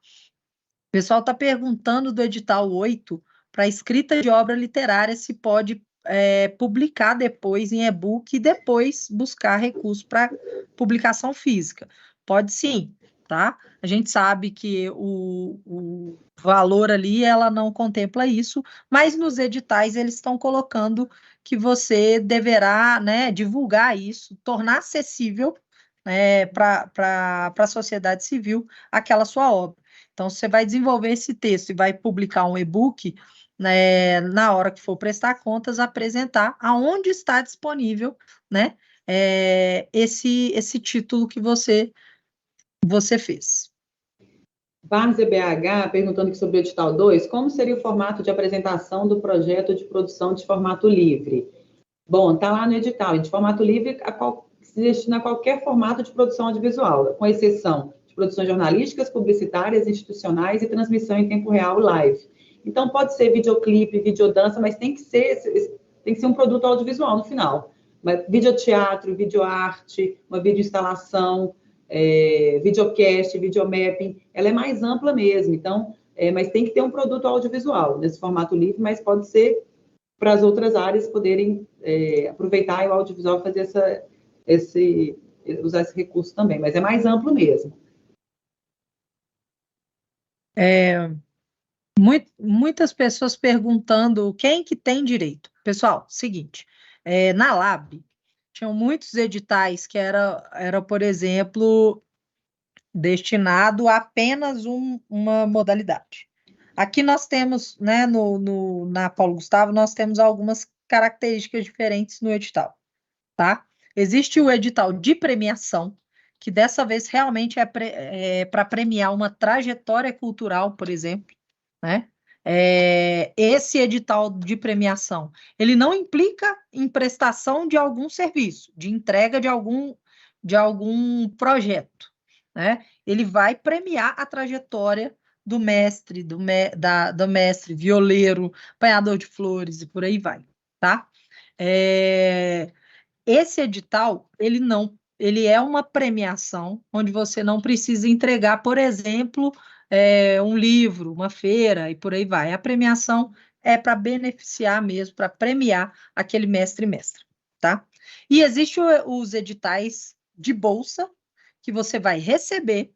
O pessoal está perguntando do edital 8 para escrita de obra literária se pode publicar depois em e-book e depois buscar recurso para publicação física. Pode sim, tá? A gente sabe que o valor ali, ela não contempla isso, mas nos editais eles estão colocando que você deverá, né, divulgar isso, tornar acessível para a sociedade civil aquela sua obra. Então, você vai desenvolver esse texto e vai publicar um e-book, né, na hora que for prestar contas, apresentar aonde está disponível, né, esse título que você fez. Barnes EBH perguntando aqui sobre o edital 2, como seria o formato de apresentação do projeto de produção de formato livre? Bom, está lá no edital, de formato livre se destina a qualquer formato de produção audiovisual, com exceção de produções jornalísticas, publicitárias, institucionais e transmissão em tempo real live. Então, pode ser videoclipe, videodança, mas tem que ser um produto audiovisual no final. Videoteatro, videoarte, uma videoinstalação, videocast, videomapping, ela é mais ampla mesmo, então, mas tem que ter um produto audiovisual nesse formato livre, mas pode ser para as outras áreas poderem aproveitar o audiovisual e fazer usar esse recurso também, mas é mais amplo mesmo. Muitas pessoas perguntando quem que tem direito. Pessoal, seguinte, na Lab, tinham muitos editais que era, por exemplo, destinado a apenas uma modalidade. Aqui nós temos, né, na Paulo Gustavo, nós temos algumas características diferentes no edital, tá? Existe o edital de premiação, que dessa vez realmente é para premiar uma trajetória cultural, por exemplo, né? Esse edital de premiação, ele não implica em prestação de algum serviço, de entrega de algum projeto, né? Ele vai premiar a trajetória do mestre, do mestre, violeiro, apanhador de flores e por aí vai, tá? Esse edital, ele é uma premiação onde você não precisa entregar, por exemplo, um livro, uma feira e por aí vai. A premiação é para beneficiar mesmo, para premiar aquele mestre e mestra, tá? E existem os editais de bolsa que você vai receber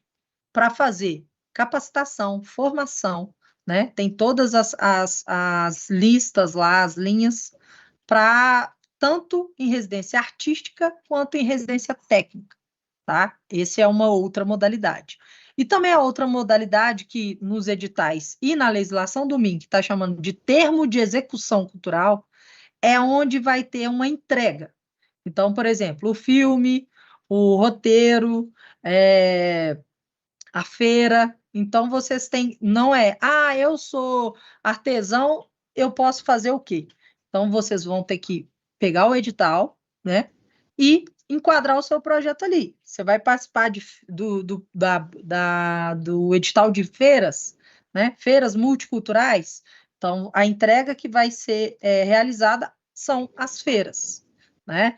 para fazer capacitação, formação, né? Tem todas as listas lá, as linhas, para tanto em residência artística quanto em residência técnica, tá? Essa é uma outra modalidade. E também a outra modalidade que nos editais e na legislação do MIN, que está chamando de termo de execução cultural, é onde vai ter uma entrega. Então, por exemplo, o filme, o roteiro, a feira. Então, vocês têm, não é, eu sou artesão, eu posso fazer o quê? Então, vocês vão ter que pegar o edital, né, e enquadrar o seu projeto ali. Você vai participar do edital de feiras, né, feiras multiculturais. Então, a entrega que vai ser realizada são as feiras, né?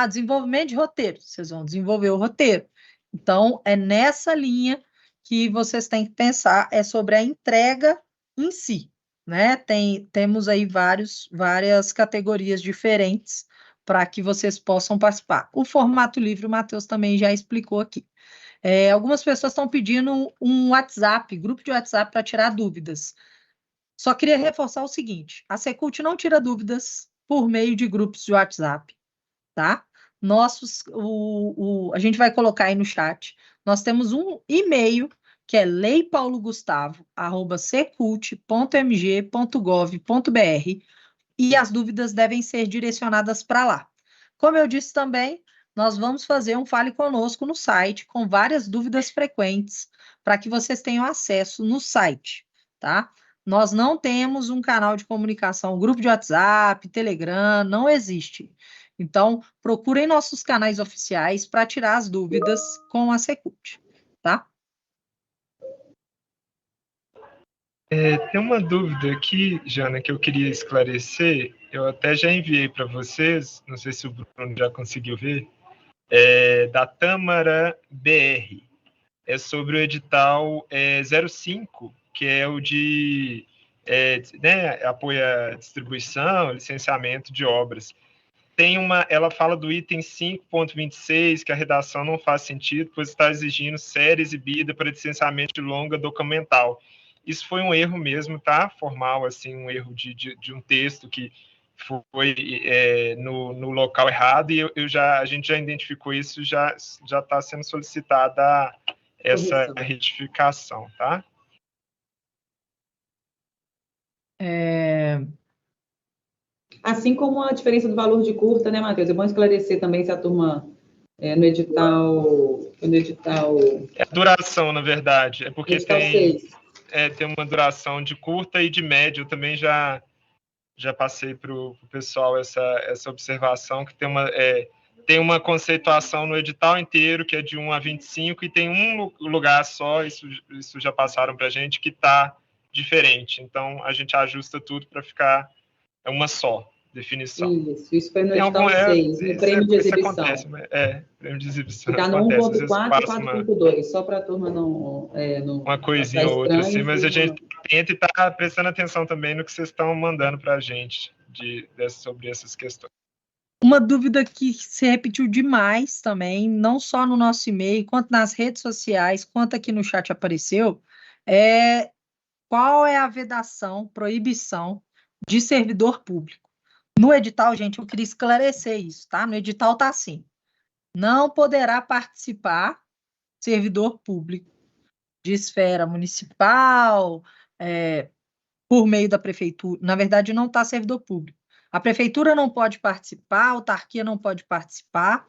Desenvolvimento de roteiro, vocês vão desenvolver o roteiro. Então, é nessa linha que vocês têm que pensar, é sobre a entrega em si, né? Temos aí várias categorias diferentes para que vocês possam participar. O formato livre, o Matheus também já explicou aqui. Algumas pessoas estão pedindo um WhatsApp, grupo de WhatsApp para tirar dúvidas. Só queria reforçar o seguinte, a Secult não tira dúvidas por meio de grupos de WhatsApp, tá? A gente vai colocar aí no chat. Nós temos um e-mail que é leipaulogustavo@secult.mg.gov.br e as dúvidas devem ser direcionadas para lá. Como eu disse também, nós vamos fazer um Fale Conosco no site com várias dúvidas frequentes para que vocês tenham acesso no site, tá? Nós não temos um canal de comunicação, grupo de WhatsApp, Telegram, não existe. Então, procurem nossos canais oficiais para tirar as dúvidas com a Secult, tá? Tem uma dúvida aqui, Jana, que eu queria esclarecer. Eu até já enviei para vocês, não sei se o Bruno já conseguiu ver, da Tâmara BR. É sobre o edital 05, que é o de apoio à distribuição, licenciamento de obras. Ela fala do item 5.26, que a redação não faz sentido, pois está exigindo série exibida para licenciamento de longa documental. Isso foi um erro mesmo, tá? Formal, assim, um erro de um texto que foi no local errado, e a gente já identificou isso, já está sendo solicitada essa retificação, tá? Assim como a diferença do valor de curta, né, Matheus? É bom esclarecer também se a turma no edital... É a duração, na verdade. É porque tem 6. Tem uma duração de curta e de médio. Eu também já passei para o pessoal essa observação, que tem uma conceituação no edital inteiro, que é de 1 a 25, e tem um lugar só, isso já passaram para a gente, que está diferente. Então, a gente ajusta tudo para ficar uma só definição. Isso foi no edital 6, no prêmio de exibição. Isso acontece, prêmio de exibição. Está no 1.4 e 4.2, só para a turma não... uma coisinha ou outra, assim, mas a gente tenta e está prestando atenção também no que vocês estão mandando para a gente sobre essas questões. Uma dúvida que se repetiu demais também, não só no nosso e-mail, quanto nas redes sociais, quanto aqui no chat apareceu, qual é a vedação, proibição de servidor público? No edital, gente, eu queria esclarecer isso, tá? No edital tá assim, não poderá participar servidor público de esfera municipal, por meio da prefeitura. Na verdade, não está servidor público. A prefeitura não pode participar, a autarquia não pode participar,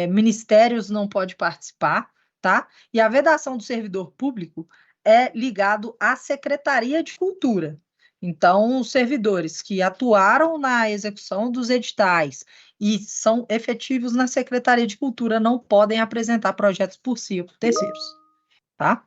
ministérios não podem participar, tá? E a vedação do servidor público é ligado à Secretaria de Cultura. Então, os servidores que atuaram na execução dos editais e são efetivos na Secretaria de Cultura não podem apresentar projetos por si ou por terceiros, tá?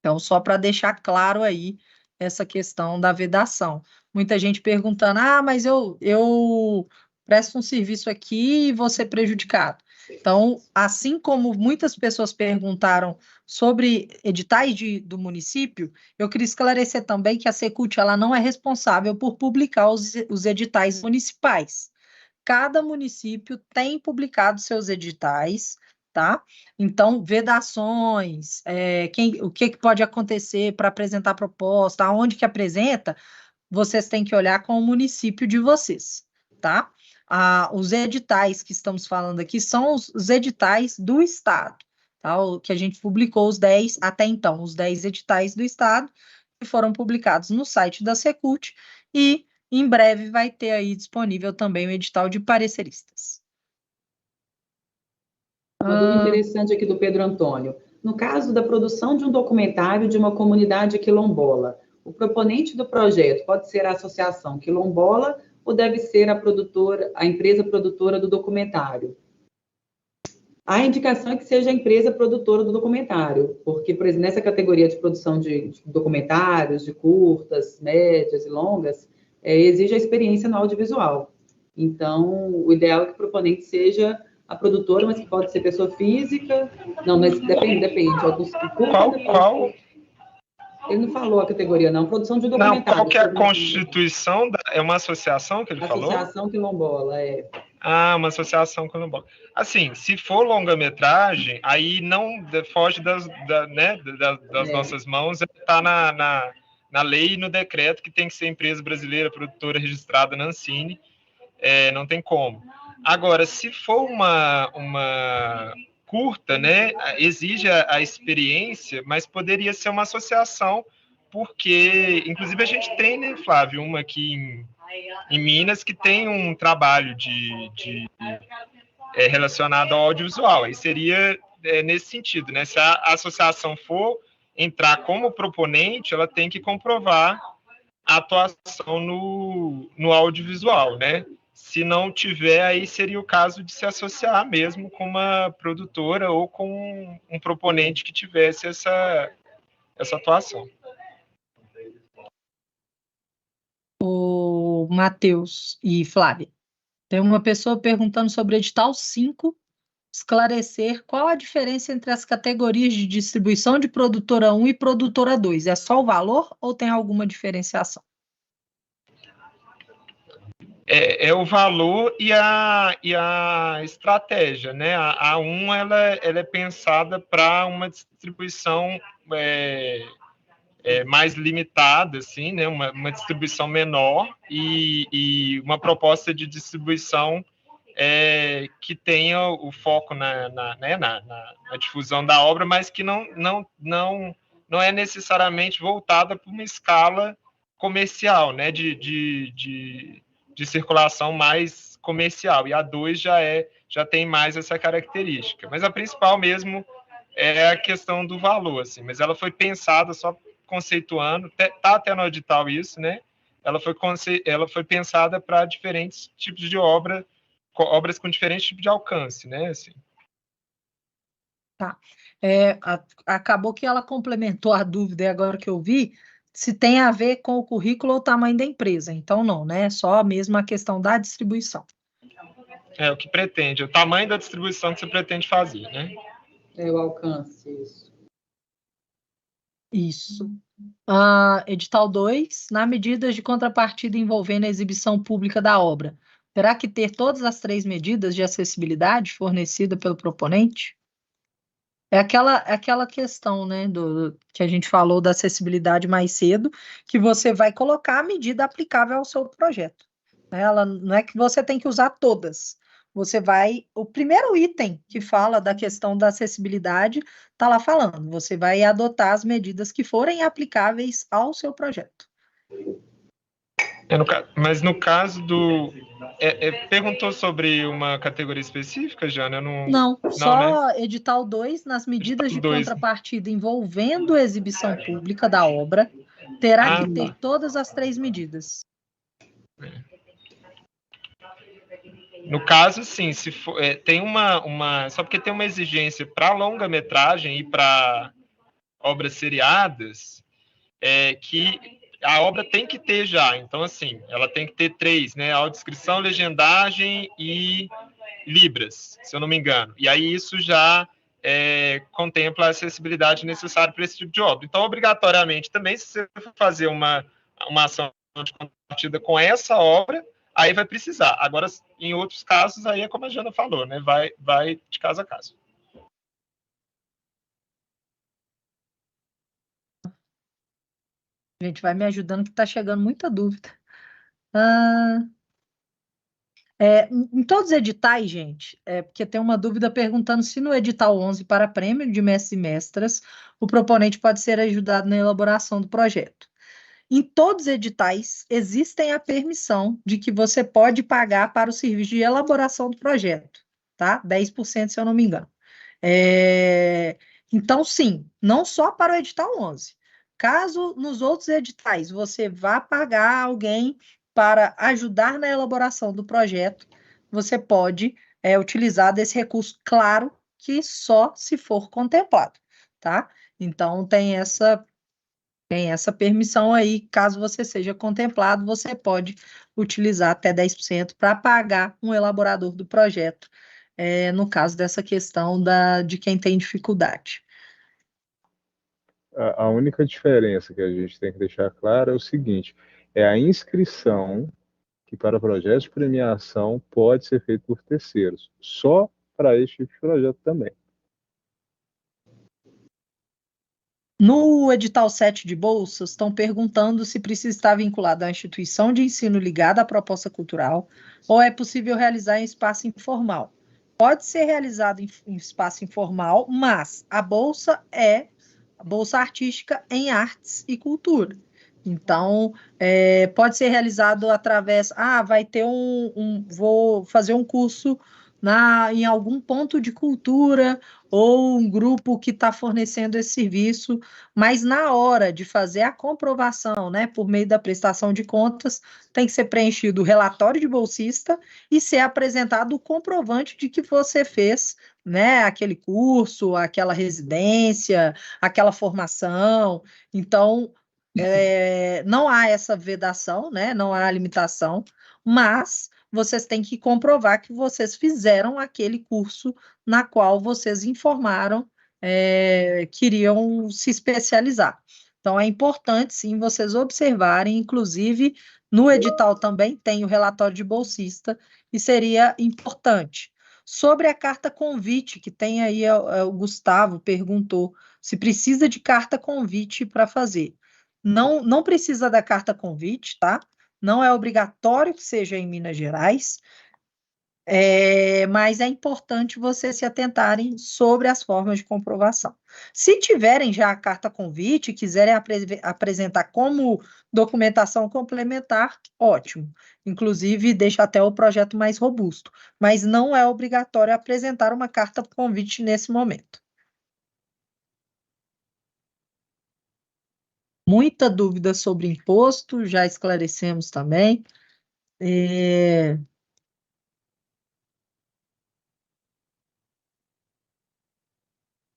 Então, só para deixar claro aí essa questão da vedação. Muita gente perguntando, mas eu presto um serviço aqui e vou ser prejudicado. Então, assim como muitas pessoas perguntaram sobre editais do município, eu queria esclarecer também que a Secult ela não é responsável por publicar os editais municipais. Cada município tem publicado seus editais, tá? Então, vedações, o que pode acontecer para apresentar proposta, aonde que apresenta, vocês têm que olhar com o município de vocês, tá? Os editais que estamos falando aqui são os editais do Estado, tá? O que a gente publicou até então, os 10 editais do Estado, que foram publicados no site da Secult, e em breve vai ter aí disponível também o edital de pareceristas. Uma dúvida interessante aqui do Pedro Antônio. No caso da produção de um documentário de uma comunidade quilombola, o proponente do projeto pode ser a associação quilombola ou deve ser a empresa produtora do documentário? A indicação é que seja a empresa produtora do documentário, porque, por exemplo, nessa categoria de produção de documentários, de curtas, médias e longas, exige a experiência no audiovisual. Então, o ideal é que o proponente seja a produtora, mas que pode ser pessoa física. Não, mas depende. Qual? Ele não falou a categoria, não. Produção de documentário. Não, qual que é a constituição? É uma associação que ele falou? Associação quilombola, uma associação quilombola. Assim, se for longa-metragem, aí não foge das nossas mãos, está na lei e no decreto que tem que ser empresa brasileira produtora registrada na Ancine, não tem como. Agora, se for uma curta, né, exige a experiência, mas poderia ser uma associação, porque, inclusive, a gente tem, né, Flávio, uma aqui em Minas que tem um trabalho relacionado ao audiovisual. Aí seria nesse sentido, né? Se a associação for entrar como proponente, ela tem que comprovar a atuação no audiovisual, né? Se não tiver, aí seria o caso de se associar mesmo com uma produtora ou com um proponente que tivesse essa atuação. O Matheus e Flávia, tem uma pessoa perguntando sobre o edital 5, esclarecer qual a diferença entre as categorias de distribuição de produtora 1 e produtora 2. É só o valor ou tem alguma diferenciação? É o valor e a estratégia, né? A 1 ela é pensada para uma distribuição mais limitada, assim, né? Uma distribuição menor e uma proposta de distribuição que tenha o foco na difusão da obra, mas que não é necessariamente voltada para uma escala comercial, né? De circulação mais comercial, e a 2 já tem mais essa característica. Mas a principal mesmo é a questão do valor, assim, mas ela foi pensada, só conceituando, tá até no edital isso, né? Ela foi pensada para diferentes tipos de obras com diferentes tipos de alcance, né? Assim. Tá. Acabou que ela complementou a dúvida, agora que eu vi, se tem a ver com o currículo ou o tamanho da empresa. Então, não, né? Só mesmo a questão da distribuição. O que pretende, o tamanho da distribuição que você pretende fazer, né? O alcance, isso. Isso. Edital 2, na medida de contrapartida envolvendo a exibição pública da obra, terá que ter todas as 3 medidas de acessibilidade fornecidas pelo proponente? É aquela questão, né, que a gente falou da acessibilidade mais cedo, que você vai colocar a medida aplicável ao seu projeto. Não é que você tem que usar todas, você vai... O primeiro item que fala da questão da acessibilidade está lá falando. Você vai adotar as medidas que forem aplicáveis ao seu projeto. Mas no caso do... perguntou sobre uma categoria específica, Jana? Não, só né? edital 2, nas medidas edital de 2. Contrapartida envolvendo exibição pública da obra, terá que ter todas as 3 medidas. No caso, sim, se for, tem só porque tem uma exigência para longa-metragem e para obras seriadas, que a obra tem que ter já. Então, assim, ela tem que ter 3, né? Audiodescrição, legendagem e libras, se eu não me engano. E aí isso já contempla a acessibilidade necessária para esse tipo de obra. Então, obrigatoriamente, também, se você for fazer uma ação de contrapartida com essa obra, aí vai precisar. Agora, em outros casos, aí é como a Jana falou, né? Vai de caso a caso. Gente, vai me ajudando que está chegando muita dúvida. Em todos os editais, gente, porque tem uma dúvida perguntando se no edital 11 para prêmio de mestres e mestras, o proponente pode ser ajudado na elaboração do projeto. Em todos os editais, existem a permissão de que você pode pagar para o serviço de elaboração do projeto, tá? 10%, se eu não me engano. Então, sim, não só para o edital 11. Caso nos outros editais você vá pagar alguém para ajudar na elaboração do projeto, você pode utilizar desse recurso, claro que só se for contemplado, tá? Então, tem essa permissão aí, caso você seja contemplado, você pode utilizar até 10% para pagar um elaborador do projeto, no caso dessa questão de quem tem dificuldade. A única diferença que a gente tem que deixar claro é o seguinte, é a inscrição que para projetos de premiação pode ser feito por terceiros, só para este tipo de projeto também. No edital 7 de bolsas, estão perguntando se precisa estar vinculado à instituição de ensino ligada à proposta cultural ou é possível realizar em espaço informal. Pode ser realizado em espaço informal, mas a bolsa é a bolsa artística em artes e cultura. Então, pode ser realizado através... vai ter vou fazer um curso em algum ponto de cultura ou um grupo que está fornecendo esse serviço, mas na hora de fazer a comprovação, né, por meio da prestação de contas, tem que ser preenchido o relatório de bolsista e ser apresentado o comprovante de que você fez, né, aquele curso, aquela residência, aquela formação. Então, não há essa vedação, né, não há limitação, mas vocês têm que comprovar que vocês fizeram aquele curso na qual vocês informaram que iriam se especializar. Então, é importante, sim, vocês observarem, inclusive, no edital também tem o relatório de bolsista, e seria importante. Sobre a carta convite, que tem aí, o Gustavo perguntou se precisa de carta convite para fazer. Não precisa da carta convite, tá? Não é obrigatório que seja em Minas Gerais, mas é importante vocês se atentarem sobre as formas de comprovação. Se tiverem já a carta convite e quiserem apresentar como documentação complementar, ótimo. Inclusive, deixa até o projeto mais robusto, mas não é obrigatório apresentar uma carta convite nesse momento. Muita dúvida sobre imposto, já esclarecemos também.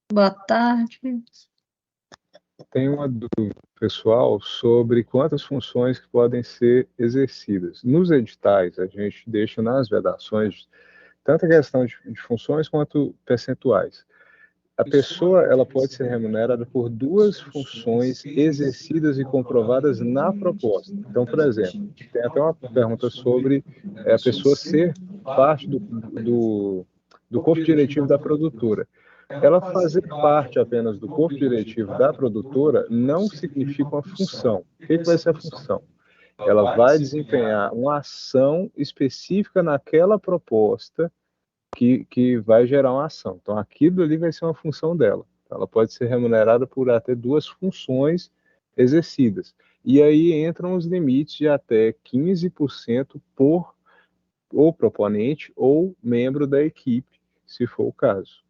Boa tarde. Tem uma dúvida pessoal sobre quantas funções que podem ser exercidas. Nos editais, a gente deixa nas vedações tanto a questão de funções quanto percentuais. A pessoa ela pode ser remunerada por 2 funções exercidas e comprovadas na proposta. Então, por exemplo, tem até uma pergunta sobre a pessoa ser parte do corpo diretivo da produtora. Ela fazer parte apenas do corpo diretivo da produtora não significa uma função. O que vai ser a função? Ela vai desempenhar uma ação específica naquela proposta que vai gerar uma ação. Então, aquilo ali vai ser uma função dela. Ela pode ser remunerada por até 2 funções exercidas. E aí entram os limites de até 15% por ou proponente ou membro da equipe, se for o caso.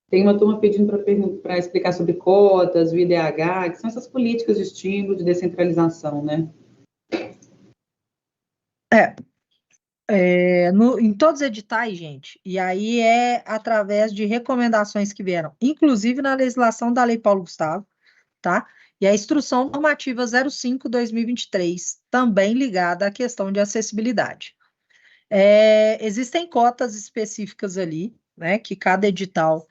Tem uma turma pedindo para explicar sobre cotas, o IDH, que são essas políticas de estímulo, de descentralização, né? Em todos os editais, gente, e aí é através de recomendações que vieram, inclusive na legislação da Lei Paulo Gustavo, tá? E a Instrução Normativa 05/2023, também ligada à questão de acessibilidade. Existem cotas específicas ali, né, que cada edital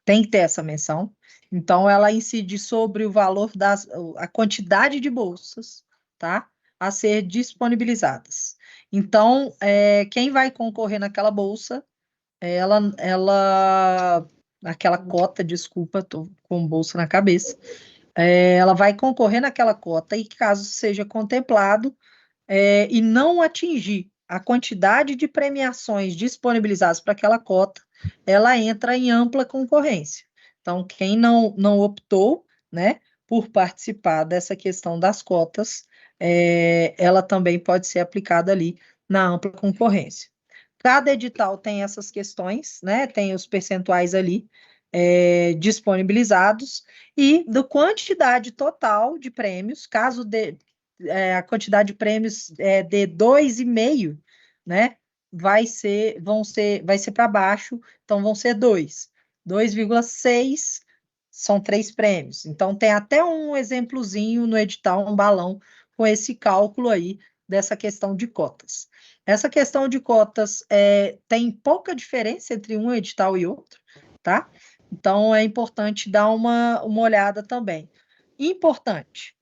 tem que ter essa menção. Então, ela incide sobre o valor a quantidade de bolsas, tá, a ser disponibilizadas. Então, quem vai concorrer naquela bolsa, naquela cota, desculpa, estou com bolsa na cabeça, ela vai concorrer naquela cota e caso seja contemplado e não atingir a quantidade de premiações disponibilizadas para aquela cota, ela entra em ampla concorrência. Então, quem não optou, né, por participar dessa questão das cotas, ela também pode ser aplicada ali na ampla concorrência. Cada edital tem essas questões, né, tem os percentuais ali disponibilizados e da quantidade total de prêmios, caso a quantidade de prêmios de 2,5, né, vai ser para baixo, então vão ser 2,6 são 3 prêmios. Então, tem até um exemplozinho no edital, um balão, com esse cálculo aí dessa questão de cotas. Essa questão de cotas tem pouca diferença entre um edital e outro, tá? Então, é importante dar uma olhada também. Importante,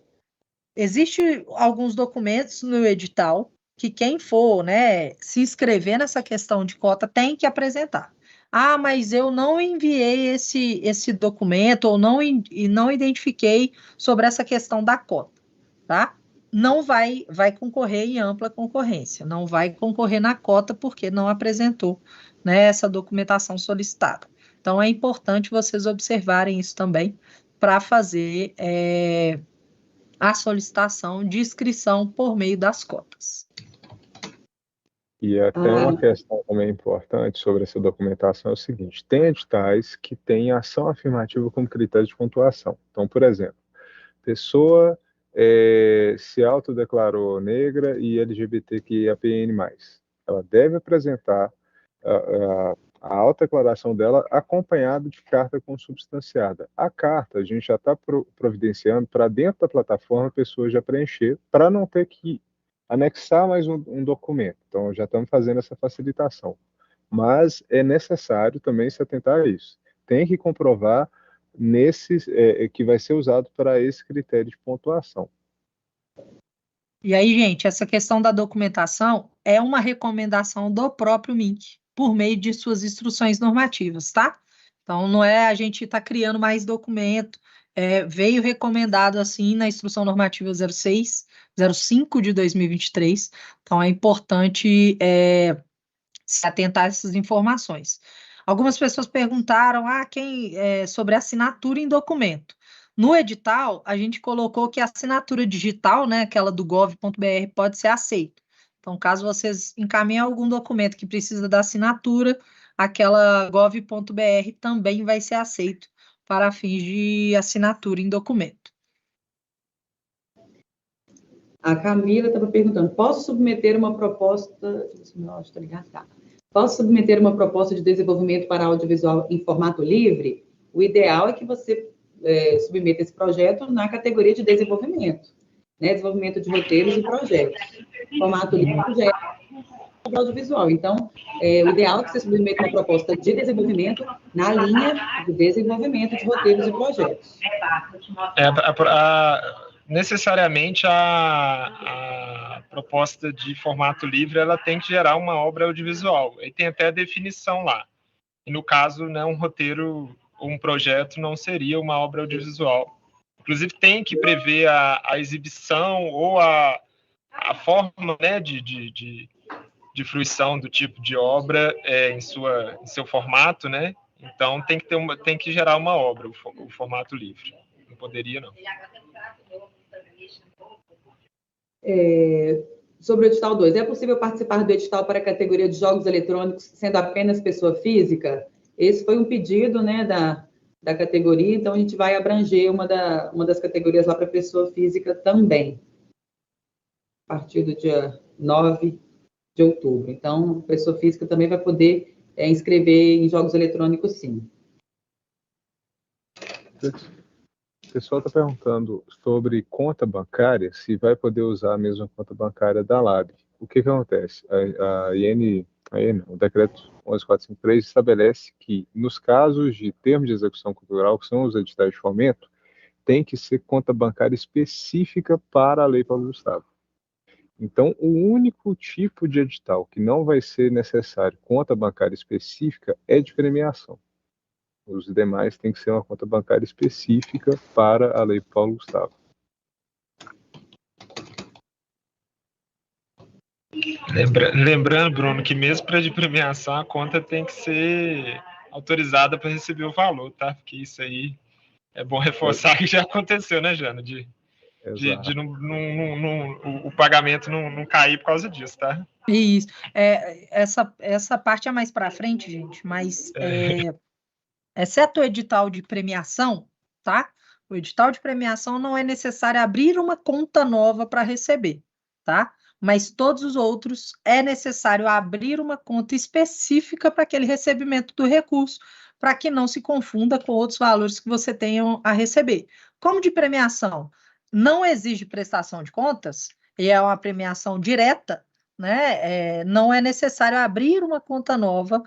existem alguns documentos no edital que quem for, né, se inscrever nessa questão de cota tem que apresentar. Ah, mas eu não enviei esse documento ou não identifiquei sobre essa questão da cota, tá? Não vai concorrer em ampla concorrência, não vai concorrer na cota porque não apresentou, né, essa documentação solicitada. Então, é importante vocês observarem isso também para fazer a solicitação de inscrição por meio das cotas. E até uma questão também importante sobre essa documentação é o seguinte: tem editais que têm ação afirmativa como critério de pontuação. Então, por exemplo, pessoa se autodeclarou negra e LGBTQIAPN+. Ela deve apresentar a autodeclaração dela acompanhada de carta consubstanciada. A carta a gente já está providenciando para dentro da plataforma a pessoa já preencher, para não ter que anexar mais um documento. Então, já estamos fazendo essa facilitação. Mas é necessário também se atentar a isso. Tem que comprovar que vai ser usado para esse critério de pontuação. E aí, gente, essa questão da documentação é uma recomendação do próprio MINC, por meio de suas instruções normativas, tá? Então, não é a gente está criando mais documento, veio recomendado assim na Instrução Normativa 05 de 2023, então é importante se atentar a essas informações. Algumas pessoas perguntaram sobre assinatura em documento. No edital, a gente colocou que a assinatura digital, né, aquela do gov.br, pode ser aceita. Então, caso vocês encaminhem algum documento que precisa da assinatura, aquela gov.br também vai ser aceito para fins de assinatura em documento. A Camila estava perguntando, posso submeter uma proposta... Posso submeter uma proposta de desenvolvimento para audiovisual em formato livre? O ideal é que você submeta esse projeto na categoria de desenvolvimento, né? Desenvolvimento de roteiros e projetos. Formato livre já é audiovisual. Então, o ideal é que você submeta uma proposta de desenvolvimento na linha de desenvolvimento de roteiros e projetos. Necessariamente a proposta de formato livre ela tem que gerar uma obra audiovisual. E tem até a definição lá. E no caso, né, um roteiro ou um projeto não seria uma obra audiovisual, Inclusive, tem que prever a exibição ou a forma, né, de fruição do tipo de obra em seu formato, né? Então, tem que gerar uma obra, o formato livre. Não poderia, não. Sobre o edital 2, é possível participar do edital para a categoria de jogos eletrônicos sendo apenas pessoa física? Esse foi um pedido, né, da categoria, então a gente vai abranger uma das categorias lá para pessoa física também, a partir do dia 9 de outubro. Então, a pessoa física também vai poder inscrever em jogos eletrônicos, sim. O pessoal está perguntando sobre conta bancária, se vai poder usar a mesma conta bancária da LAB. O que acontece? O decreto 11453 estabelece que, nos casos de termos de execução cultural, que são os editais de fomento, tem que ser conta bancária específica para a Lei Paulo Gustavo. Então, o único tipo de edital que não vai ser necessário conta bancária específica é de premiação. Os demais tem que ser uma conta bancária específica para a Lei Paulo Gustavo. Lembrando, Bruno, que mesmo para de premiação, a conta tem que ser autorizada para receber o valor, tá? Porque isso aí é bom reforçar que já aconteceu, né, Jana? De o pagamento não cair por causa disso, tá? Isso. Essa parte é mais para frente, gente, mas exceto o edital de premiação, tá? O edital de premiação não é necessário abrir uma conta nova para receber, tá? Mas todos os outros é necessário abrir uma conta específica para aquele recebimento do recurso, para que não se confunda com outros valores que você tenha a receber. Como de premiação não exige prestação de contas, e é uma premiação direta, né? Não é necessário abrir uma conta nova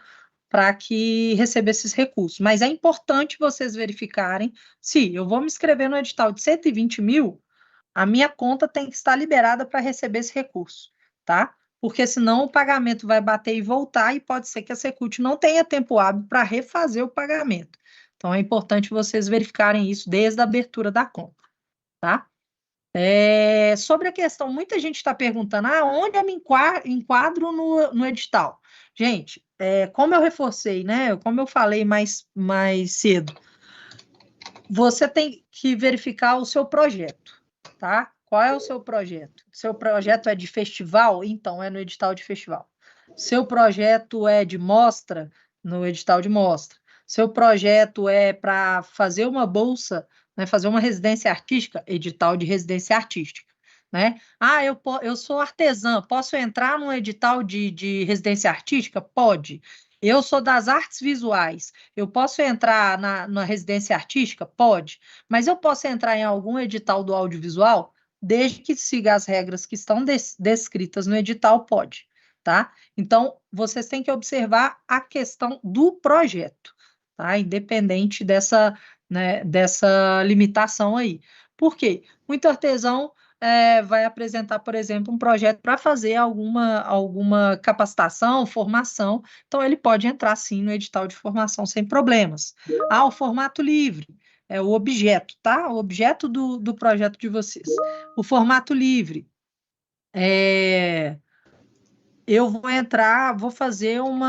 para que receba esses recursos. Mas é importante vocês verificarem se eu vou me inscrever no edital de 120 mil, a minha conta tem que estar liberada para receber esse recurso, tá? Porque senão o pagamento vai bater e voltar e pode ser que a Secult não tenha tempo hábil para refazer o pagamento. Então, é importante vocês verificarem isso desde a abertura da conta, tá? Sobre a questão, muita gente está perguntando, onde eu me enquadro no edital? Gente, como eu reforcei, né? Como eu falei mais cedo, você tem que verificar o seu projeto, tá? Qual é o seu projeto? Seu projeto é de festival? Então, é no edital de festival. Seu projeto é de mostra? No edital de mostra. Seu projeto é para fazer uma bolsa, né, fazer uma residência artística? Edital de residência artística. Né? Eu sou artesã, posso entrar num edital de residência artística? Pode. Eu sou das artes visuais, eu posso entrar na residência artística? Pode. Mas eu posso entrar em algum edital do audiovisual? Desde que siga as regras que estão descritas no edital, pode. Tá? Então, vocês têm que observar a questão do projeto, tá? Independente dessa limitação aí. Por quê? Muito artesão vai apresentar, por exemplo, um projeto para fazer alguma capacitação, formação, então ele pode entrar sim no edital de formação sem problemas. O formato livre é o objeto, tá? O objeto do projeto de vocês. O formato livre eu vou fazer um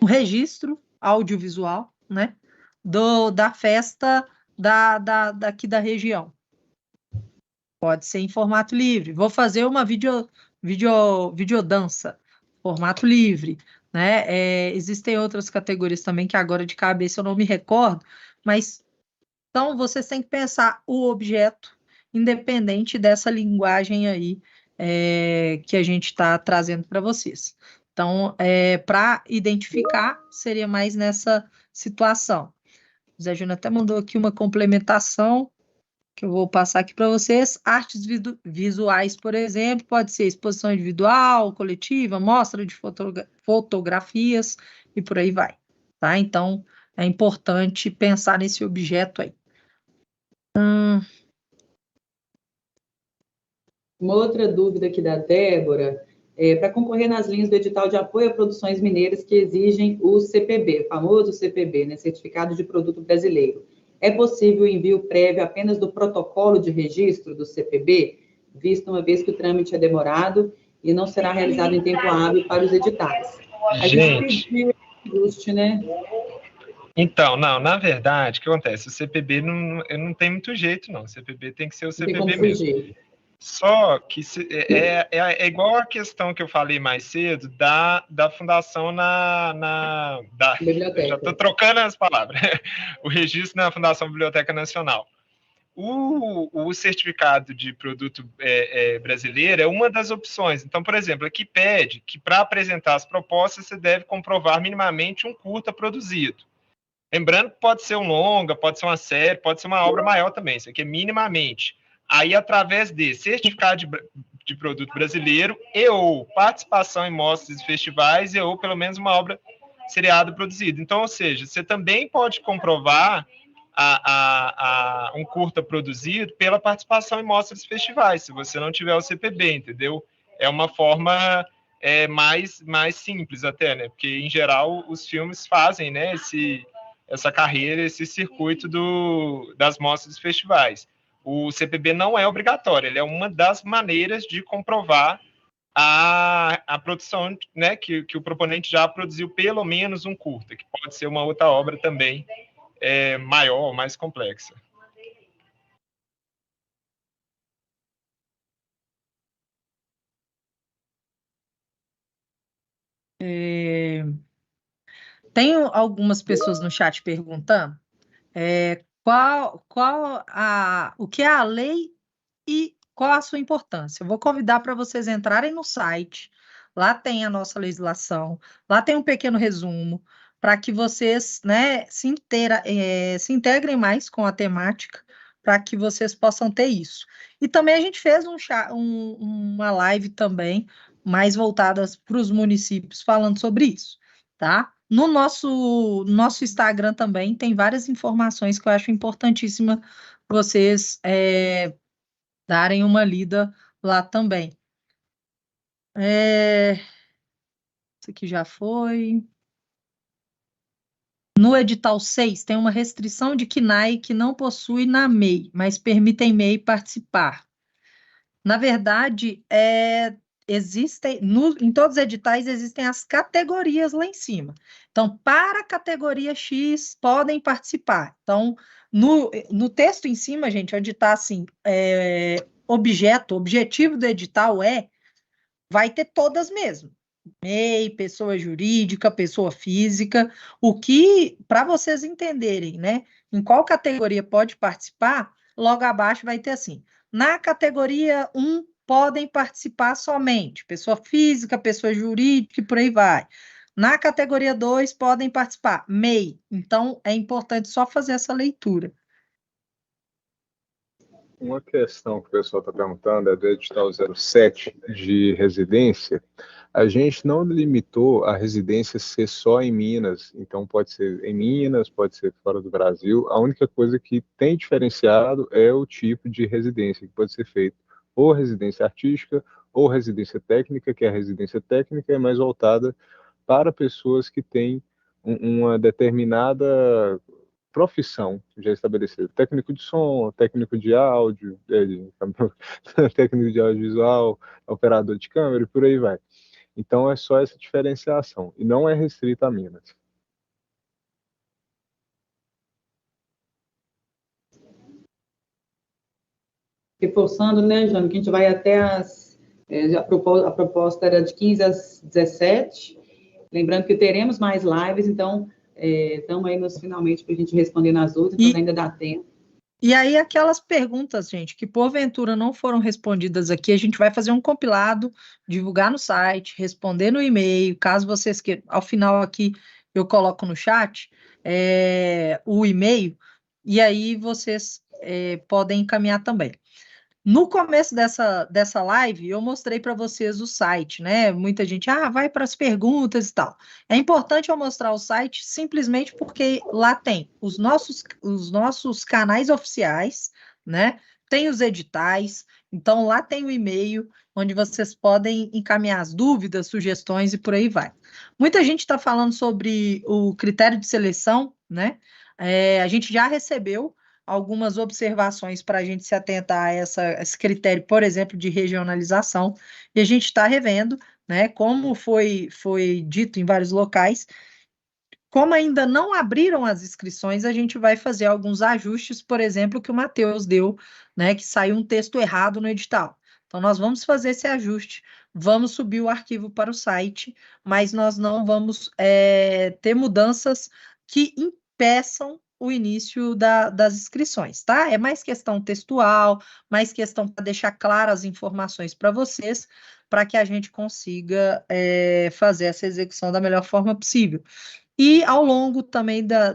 registro audiovisual, né? Da festa daqui da região. Pode ser em formato livre. Vou fazer uma videodança, formato livre, né? Existem outras categorias também que agora de cabeça eu não me recordo, mas então vocês têm que pensar o objeto, independente dessa linguagem aí que a gente está trazendo para vocês. Então, para identificar, seria mais nessa situação. O Zé Júnior até mandou aqui uma complementação que eu vou passar aqui para vocês. Artes visuais, por exemplo, pode ser exposição individual, coletiva, mostra de fotografias e por aí vai, tá? Então, é importante pensar nesse objeto aí. Uma outra dúvida aqui da Débora, para concorrer nas linhas do edital de apoio a produções mineiras que exigem o CPB, o famoso CPB, né, Certificado de Produto Brasileiro. é possível o envio prévio apenas do protocolo de registro do CPB, visto uma vez que o trâmite é demorado e não será realizado em tempo hábil para os editais? A gente pediu ajuste, né? Então, não, na verdade, o que acontece? O CPB não tem muito jeito, não. O CPB tem que ser o CPB mesmo. Só que é igual a questão que eu falei mais cedo da fundação da biblioteca. Já estou trocando as palavras. O registro na Fundação Biblioteca Nacional. O certificado de produto brasileiro é uma das opções. Então, por exemplo, aqui pede que para apresentar as propostas você deve comprovar minimamente um curta produzido. Lembrando que pode ser um longa, pode ser uma série, pode ser uma obra maior também. Isso aqui é minimamente. Aí, através de certificado de produto brasileiro ou participação em mostras e festivais ou pelo menos uma obra seriada produzida. Então, ou seja, você também pode comprovar um curta produzido pela participação em mostras e festivais, se você não tiver o CPB, entendeu? É uma forma mais simples até, né? Porque, em geral, os filmes fazem, né, essa carreira, esse circuito das mostras e festivais. O CPB não é obrigatório, ele é uma das maneiras de comprovar a produção, né, que o proponente já produziu pelo menos um curta, que pode ser uma outra obra também maior, mais complexa. Tenho algumas pessoas no chat perguntando o que é a lei e qual a sua importância. Eu vou convidar para vocês entrarem no site, lá tem a nossa legislação, lá tem um pequeno resumo, para que vocês, né, se integrem mais com a temática, para que vocês possam ter isso. E também a gente fez uma live também, mais voltada para os municípios, falando sobre isso, tá? No nosso Instagram também tem várias informações que eu acho importantíssima vocês darem uma lida lá também. Isso aqui já foi. No edital 6 tem uma restrição de KNAI que não possui na MEI, mas permitem MEI participar. Na verdade, em todos os editais existem as categorias lá em cima. Então, para a categoria X, podem participar. Então, no texto em cima, gente, onde está assim, objetivo do edital vai ter todas mesmo. MEI, pessoa jurídica, pessoa física, o que, para vocês entenderem, né, em qual categoria pode participar, logo abaixo vai ter assim, na categoria 1, podem participar somente pessoa física, pessoa jurídica e por aí vai. Na categoria 2, podem participar MEI. Então, é importante só fazer essa leitura. Uma questão que o pessoal está perguntando é do edital 07 de residência. A gente não limitou a residência ser só em Minas, então pode ser em Minas, pode ser fora do Brasil. A única coisa que tem diferenciado é o tipo de residência, que pode ser feito ou residência artística ou residência técnica, que a residência técnica é mais voltada para pessoas que têm uma determinada profissão já estabelecida. Técnico de som, técnico de áudio, técnico de audiovisual, operador de câmera e por aí vai. Então, é só essa diferenciação, e não é restrita a Minas. Reforçando, né, Jânio, que a gente vai até a proposta era de 15 às 17, lembrando que teremos mais lives, então, estamos aí finalmente para a gente responder nas outras, então ainda dá tempo. E aí, aquelas perguntas, gente, que porventura não foram respondidas aqui, a gente vai fazer um compilado, divulgar no site, responder no e-mail, caso vocês queiram. Ao final aqui, eu coloco no chat o e-mail, e aí vocês podem encaminhar também. No começo dessa live, eu mostrei para vocês o site, né? Muita gente, vai para as perguntas e tal. É importante eu mostrar o site simplesmente porque lá tem os nossos canais oficiais, né? Tem os editais, então lá tem o e-mail, onde vocês podem encaminhar as dúvidas, sugestões e por aí vai. Muita gente está falando sobre o critério de seleção, né? A gente já recebeu algumas observações para a gente se atentar a esse critério, por exemplo, de regionalização, e a gente está revendo, né, como foi dito em vários locais. Como ainda não abriram as inscrições, a gente vai fazer alguns ajustes, por exemplo, que o Matheus deu, né, que saiu um texto errado no edital. Então, nós vamos fazer esse ajuste, vamos subir o arquivo para o site, mas nós não vamos ter mudanças que impeçam o início das inscrições, tá? É mais questão textual, mais questão para deixar claras as informações para vocês, para que a gente consiga fazer essa execução da melhor forma possível. E ao longo também da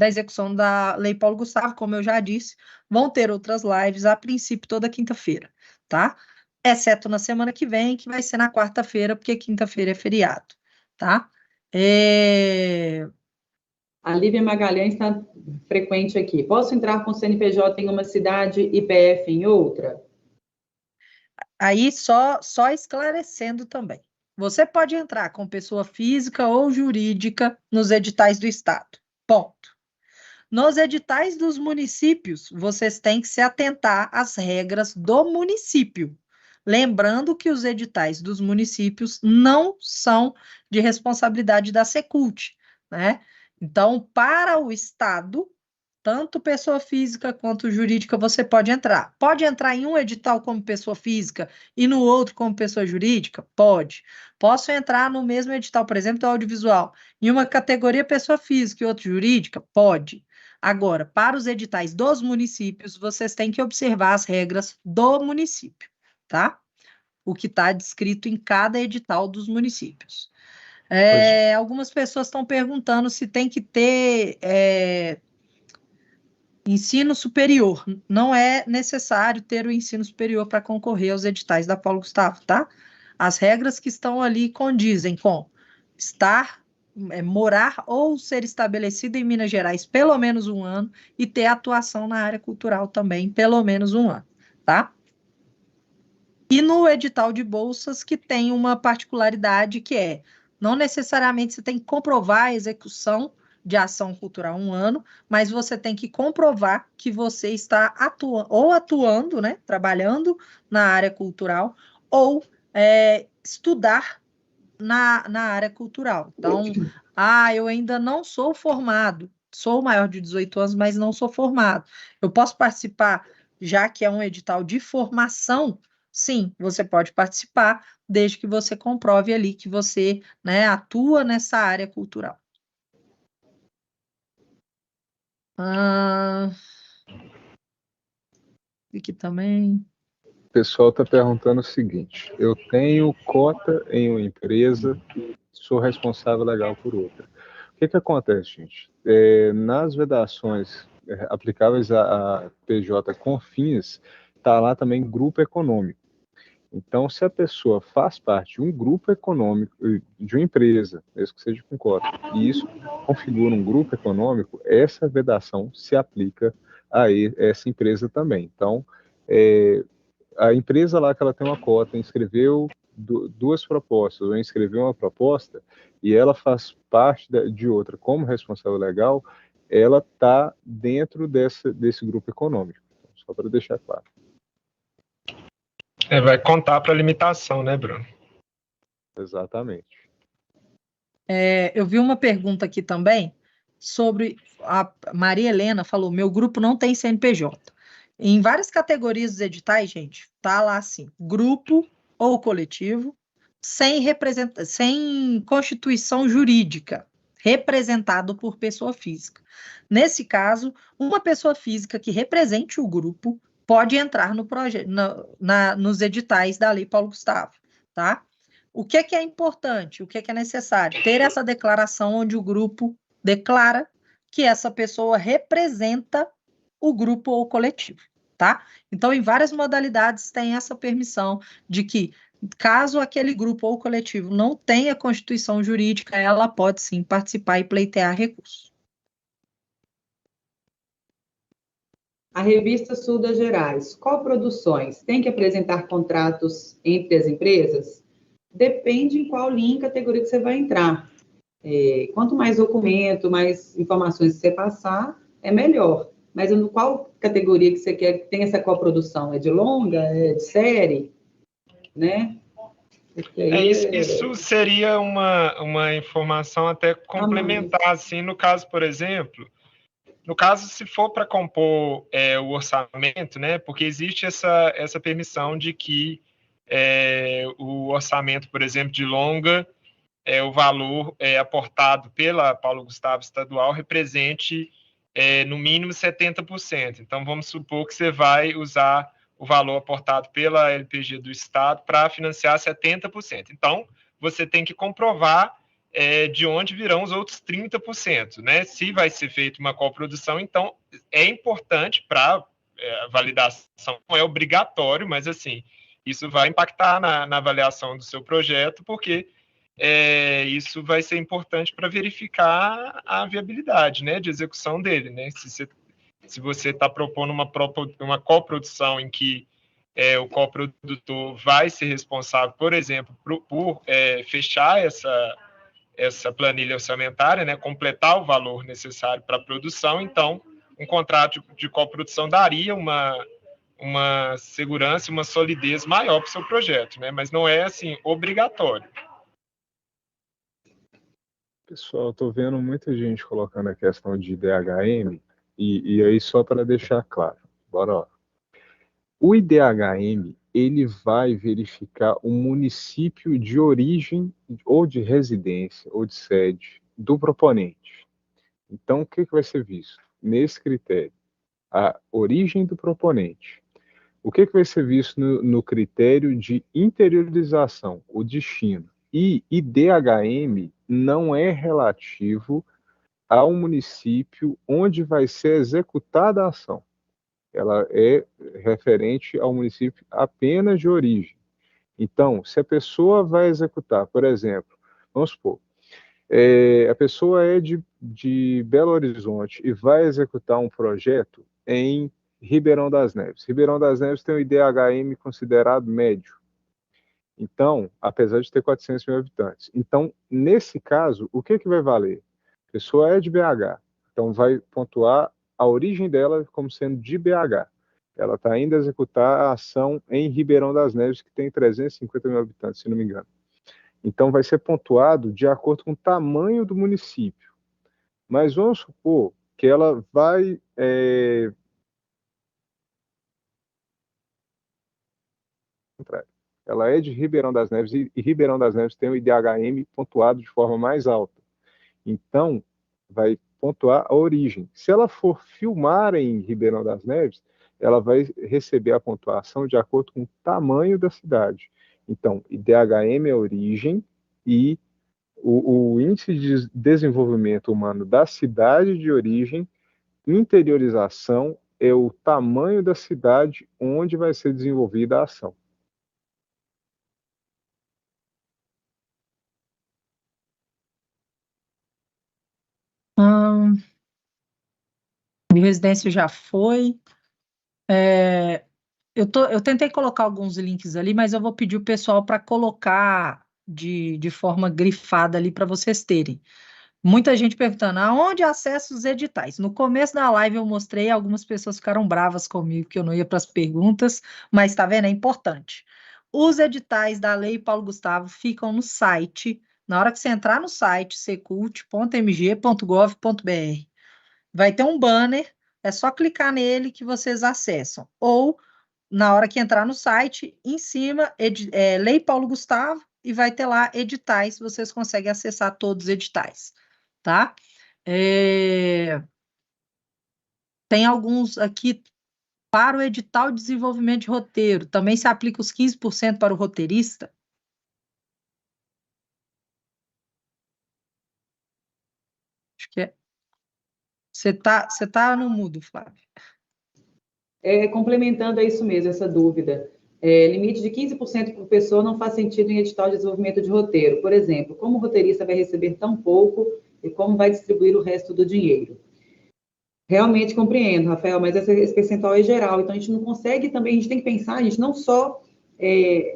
execução da Lei Paulo Gustavo, como eu já disse, vão ter outras lives, a princípio, toda quinta-feira, tá? Exceto na semana que vem, que vai ser na quarta-feira, porque quinta-feira é feriado, tá? A Lívia Magalhães está frequente aqui. Posso entrar com CNPJ em uma cidade e PF em outra? Aí, só esclarecendo também. Você pode entrar com pessoa física ou jurídica nos editais do Estado. Ponto. Nos editais dos municípios, vocês têm que se atentar às regras do município. Lembrando que os editais dos municípios não são de responsabilidade da Secult, né? Então, para o Estado, tanto pessoa física quanto jurídica, você pode entrar. Pode entrar em um edital como pessoa física e no outro como pessoa jurídica? Pode. Posso entrar no mesmo edital, por exemplo, do audiovisual, em uma categoria pessoa física e outra jurídica? Pode. Agora, para os editais dos municípios, vocês têm que observar as regras do município, tá? O que está descrito em cada edital dos municípios. Algumas pessoas estão perguntando se tem que ter ensino superior. Não é necessário ter o ensino superior para concorrer aos editais da Paulo Gustavo, tá? As regras que estão ali condizem com morar ou ser estabelecido em Minas Gerais pelo menos 1 ano e ter atuação na área cultural também pelo menos 1 ano, tá? E no edital de bolsas que tem uma particularidade que não necessariamente você tem que comprovar a execução de ação cultural 1 ano, mas você tem que comprovar que você está atuando, né, trabalhando na área cultural, ou estudar na área cultural. Então, eu ainda não sou formado, sou maior de 18 anos, mas não sou formado. Eu posso participar, já que é um edital de formação? Sim, você pode participar, desde que você comprove ali que você, né, atua nessa área cultural. Aqui também. O pessoal está perguntando o seguinte: eu tenho cota em uma empresa, sou responsável legal por outra. O que acontece, gente? Nas vedações aplicáveis a PJ com fins, está lá também grupo econômico. Então, se a pessoa faz parte de um grupo econômico, de uma empresa, mesmo que seja com cota, e isso configura um grupo econômico, essa vedação se aplica a essa empresa também. Então, a empresa lá que ela tem uma cota, inscreveu 2 propostas, ou inscreveu uma proposta, e ela faz parte de outra como responsável legal, ela está dentro desse grupo econômico. Só para deixar claro. Vai contar para a limitação, né, Bruno? Exatamente. Eu vi uma pergunta aqui também sobre a Maria Helena falou: meu grupo não tem CNPJ. Em várias categorias dos editais, gente, tá lá assim: grupo ou coletivo, sem constituição jurídica, representado por pessoa física. Nesse caso, uma pessoa física que represente o grupo pode entrar no projeto, nos editais da Lei Paulo Gustavo, tá? O que é importante? O que é necessário? Ter essa declaração onde o grupo declara que essa pessoa representa o grupo ou o coletivo, tá? Então, em várias modalidades tem essa permissão de que, caso aquele grupo ou coletivo não tenha constituição jurídica, ela pode sim participar e pleitear recurso. A revista Sul das Gerais, coproduções, tem que apresentar contratos entre as empresas? Depende em qual linha e categoria que você vai entrar. Quanto mais documento, mais informações você passar, é melhor. Mas qual categoria que você quer que tenha essa coprodução? É de longa? É de série? Né? Isso seria uma informação até complementar, assim, no caso, por exemplo, se for para compor o orçamento, né, porque existe essa permissão de que o orçamento, por exemplo, de longa, o valor aportado pela Paulo Gustavo Estadual represente no mínimo 70%. Então, vamos supor que você vai usar o valor aportado pela LPG do Estado para financiar 70%. Então, você tem que comprovar de onde virão os outros 30%, né? Se vai ser feita uma coprodução, então é importante para a validação, não é obrigatório, mas assim, isso vai impactar na avaliação do seu projeto, porque isso vai ser importante para verificar a viabilidade, né, de execução dele, né? Se você está propondo uma coprodução em que o coprodutor vai ser responsável, por exemplo, por fechar essa planilha orçamentária, né, completar o valor necessário para a produção, então um contrato de coprodução daria uma segurança, uma solidez maior para o seu projeto, né? Mas não é assim obrigatório. Pessoal, estou vendo muita gente colocando a questão de IDHM, e aí só para deixar claro, bora lá. O IDHM, ele vai verificar o município de origem, ou de residência, ou de sede, do proponente. Então, o que vai ser visto? Nesse critério, a origem do proponente. O que vai ser visto no critério de interiorização, o destino? E IDHM não é relativo ao município onde vai ser executada a ação. Ela é referente ao município apenas de origem. Então, se a pessoa vai executar, por exemplo, vamos supor, a pessoa é de Belo Horizonte e vai executar um projeto em Ribeirão das Neves. Ribeirão das Neves tem um IDHM considerado médio. Então, apesar de ter 400 mil habitantes. Então, nesse caso, o que vai valer? A pessoa é de BH, então vai pontuar a origem dela como sendo de BH. Ela está indo executar a ação em Ribeirão das Neves, que tem 350 mil habitantes, se não me engano. Então, vai ser pontuado de acordo com o tamanho do município. Mas vamos supor que ela vai... Ela é de Ribeirão das Neves, e Ribeirão das Neves tem o IDHM pontuado de forma mais alta. Então, vai pontuar a origem. Se ela for filmar em Ribeirão das Neves, ela vai receber a pontuação de acordo com o tamanho da cidade. Então, IDHM é origem e o índice de desenvolvimento humano da cidade de origem, interiorização, é o tamanho da cidade onde vai ser desenvolvida a ação. De residência já foi. Eu tentei colocar alguns links ali, mas eu vou pedir o pessoal para colocar de forma grifada ali para vocês terem. Muita gente perguntando, aonde acesso os editais? No começo da live eu mostrei, algumas pessoas ficaram bravas comigo que eu não ia para as perguntas, mas tá vendo? É importante. Os editais da Lei Paulo Gustavo ficam no site. Na hora que você entrar no site, secult.mg.gov.br, vai ter um banner, é só clicar nele que vocês acessam. Ou, na hora que entrar no site, em cima, Lei Paulo Gustavo, e vai ter lá editais, vocês conseguem acessar todos os editais, tá? Tem alguns aqui para o edital de desenvolvimento de roteiro, também se aplica os 15% para o roteirista? Acho que é. Você tá no mudo, Flávio. Complementando a isso mesmo, essa dúvida. Limite de 15% por pessoa não faz sentido em edital de desenvolvimento de roteiro. Por exemplo, como o roteirista vai receber tão pouco e como vai distribuir o resto do dinheiro? Realmente compreendo, Rafael, mas esse percentual é geral, então a gente não consegue também, a gente tem que pensar, a gente não só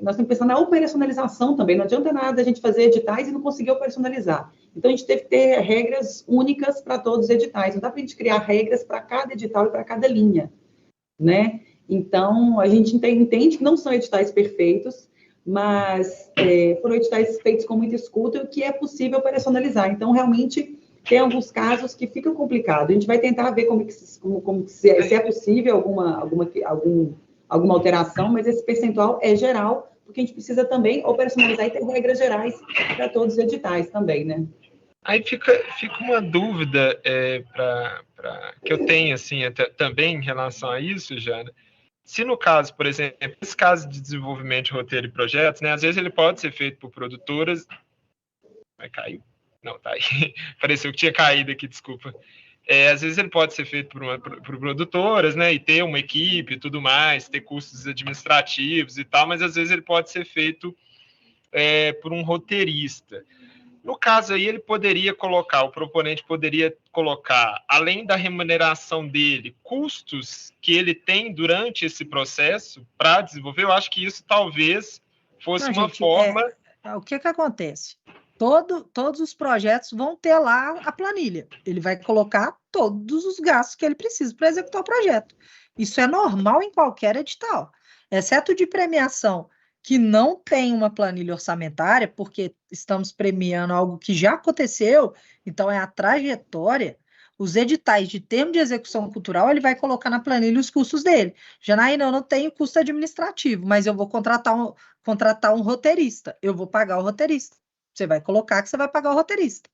nós estamos pensando na operacionalização também. Não adianta nada a gente fazer editais e não conseguir operacionalizar. Então, a gente teve que ter regras únicas para todos os editais. Não dá para a gente criar regras para cada edital e para cada linha, né? Então, a gente entende que não são editais perfeitos, mas foram editais feitos com muita escuta e que é possível operacionalizar. Então, realmente, tem alguns casos que ficam complicados. A gente vai tentar ver se é possível alguma alteração, mas esse percentual é geral, porque a gente precisa também operacionalizar e ter regras gerais para todos os editais também, né? Aí fica uma dúvida que eu tenho, assim, também em relação a isso, Jana. Se no caso, por exemplo, esse caso de desenvolvimento de roteiro e projetos, né, às vezes ele pode ser feito por produtoras... Vai cair? Não, tá aí. Pareceu que tinha caído aqui, desculpa. Às vezes ele pode ser feito por produtoras, né, e ter uma equipe e tudo mais, ter custos administrativos e tal, mas às vezes ele pode ser feito por um roteirista. No caso aí, o proponente poderia colocar, além da remuneração dele, custos que ele tem durante esse processo para desenvolver. Eu acho que isso talvez fosse uma forma... O que acontece? Todos os projetos vão ter lá a planilha. Ele vai colocar todos os gastos que ele precisa para executar o projeto. Isso é normal em qualquer edital, exceto de premiação, que não tem uma planilha orçamentária, porque estamos premiando algo que já aconteceu, então é a trajetória. Os editais de termo de execução cultural, ele vai colocar na planilha os custos dele. Janaína, eu não tenho custo administrativo, mas eu vou contratar um roteirista. Eu vou pagar o roteirista. Você vai colocar que você vai pagar o roteirista.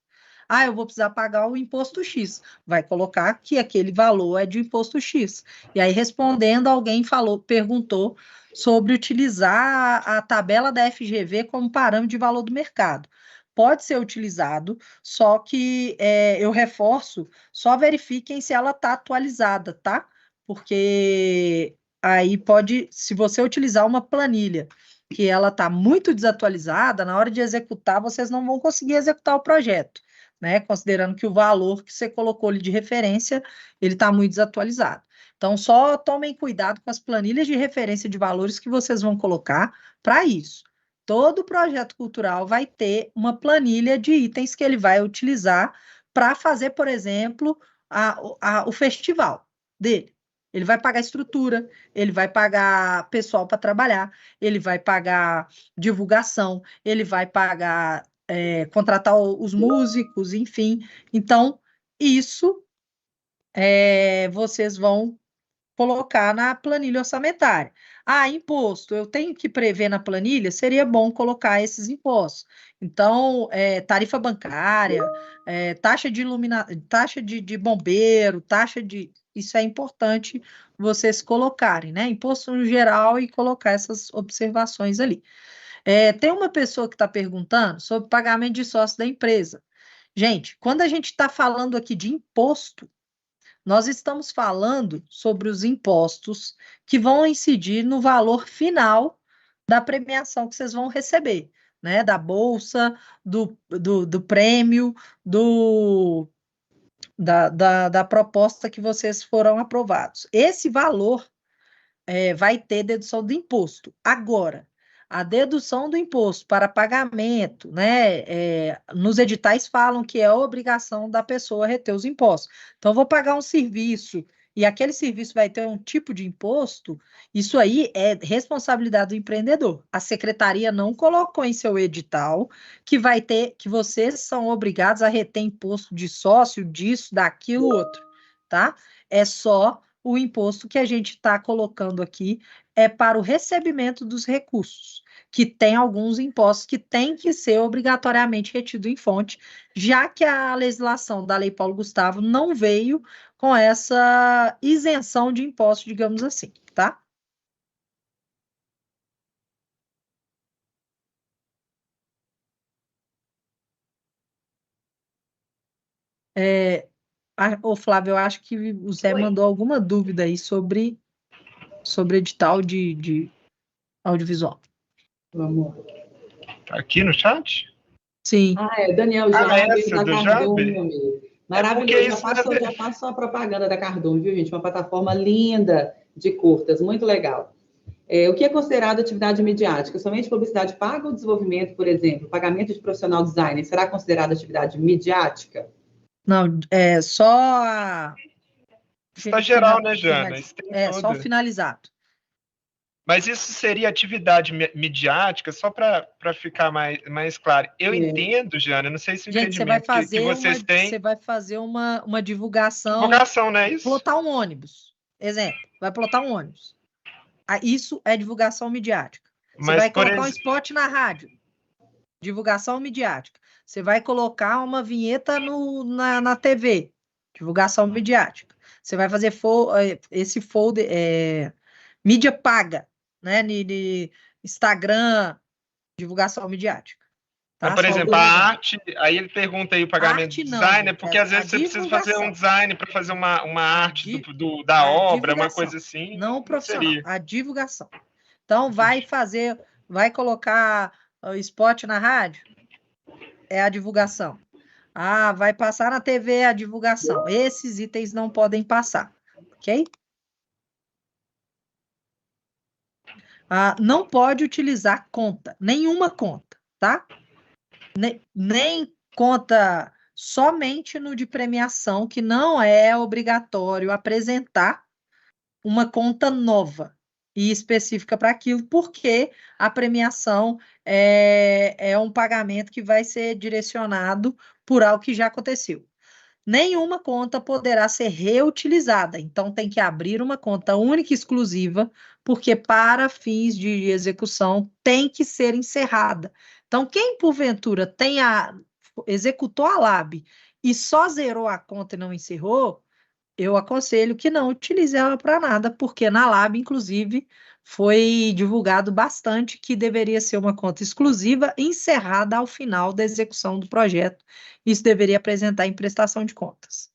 Eu vou precisar pagar o imposto X. Vai colocar que aquele valor é de imposto X. E aí, respondendo, alguém perguntou sobre utilizar a tabela da FGV como parâmetro de valor do mercado. Pode ser utilizado, só que eu reforço, só verifiquem se ela está atualizada, tá? Porque aí se você utilizar uma planilha que ela está muito desatualizada, na hora de executar, vocês não vão conseguir executar o projeto, né? Considerando que o valor que você colocou ali de referência, ele está muito desatualizado. Então, só tomem cuidado com as planilhas de referência de valores que vocês vão colocar para isso. Todo projeto cultural vai ter uma planilha de itens que ele vai utilizar para fazer, por exemplo, o festival dele. Ele vai pagar estrutura, ele vai pagar pessoal para trabalhar, ele vai pagar divulgação, ele vai pagar, contratar os músicos, enfim. Então, isso vocês vão colocar na planilha orçamentária. Imposto, eu tenho que prever na planilha, seria bom colocar esses impostos. Então, tarifa bancária, taxa de taxa de bombeiro, isso é importante vocês colocarem, né? Imposto no geral e colocar essas observações ali. Tem uma pessoa que está perguntando sobre pagamento de sócio da empresa. Gente, quando a gente está falando aqui de imposto, nós estamos falando sobre os impostos que vão incidir no valor final da premiação que vocês vão receber, né? Da bolsa, do prêmio, da proposta que vocês foram aprovados. Esse valor vai ter dedução do imposto. Agora, a dedução do imposto para pagamento, né? Nos editais falam que é obrigação da pessoa reter os impostos. Então, eu vou pagar um serviço e aquele serviço vai ter um tipo de imposto, isso aí é responsabilidade do empreendedor. A secretaria não colocou em seu edital que vocês são obrigados a reter imposto de sócio, disso, daquilo, outro, tá? É só o imposto que a gente está colocando aqui para o recebimento dos recursos, que tem alguns impostos que têm que ser obrigatoriamente retidos em fonte, já que a legislação da Lei Paulo Gustavo não veio com essa isenção de impostos, digamos assim, tá? Flávio, eu acho que o Zé mandou alguma dúvida aí sobre edital de audiovisual. Vamos. Aqui no chat? Sim. Daniel Jabe, da do Cardume. Maravilhoso. Já passou a propaganda da Cardume, viu, gente? Uma plataforma linda de curtas, muito legal. O que é considerado atividade midiática? Somente publicidade paga ou desenvolvimento, por exemplo, pagamento de profissional designer, será considerado atividade midiática? Não, é só... Está geral, né, Jana? Isso tem só o finalizado. Mas isso seria atividade midiática, só para ficar mais claro. Eu entendo, Jana, não sei se o entendimento que vocês têm... Você vai fazer uma divulgação... Divulgação, não é isso? Plotar um ônibus. Exemplo, vai plotar um ônibus. Isso é divulgação midiática. Você vai colocar um spot na rádio. Divulgação midiática. Você vai colocar uma vinheta na TV. Divulgação midiática. Você vai fazer esse folder... mídia paga, né? De Instagram, divulgação midiática. Tá? Por exemplo, a arte, aí ele pergunta aí o pagamento de designer, porque às vezes você precisa fazer um design para fazer uma arte da obra, uma coisa assim. Não profissional, a divulgação. Então, vai colocar o spot na rádio, é a divulgação. Vai passar na TV, é a divulgação. Esses itens não podem passar, ok? Não pode utilizar conta, nenhuma conta, tá? Nem conta somente no de premiação, que não é obrigatório apresentar uma conta nova e específica para aquilo, porque a premiação é um pagamento que vai ser direcionado por algo que já aconteceu. Nenhuma conta poderá ser reutilizada, então tem que abrir uma conta única e exclusiva, porque para fins de execução tem que ser encerrada. Então, quem porventura executou a LAB e só zerou a conta e não encerrou, eu aconselho que não utilize ela para nada, porque na LAB, inclusive, foi divulgado bastante que deveria ser uma conta exclusiva encerrada ao final da execução do projeto. Isso deveria apresentar em prestação de contas.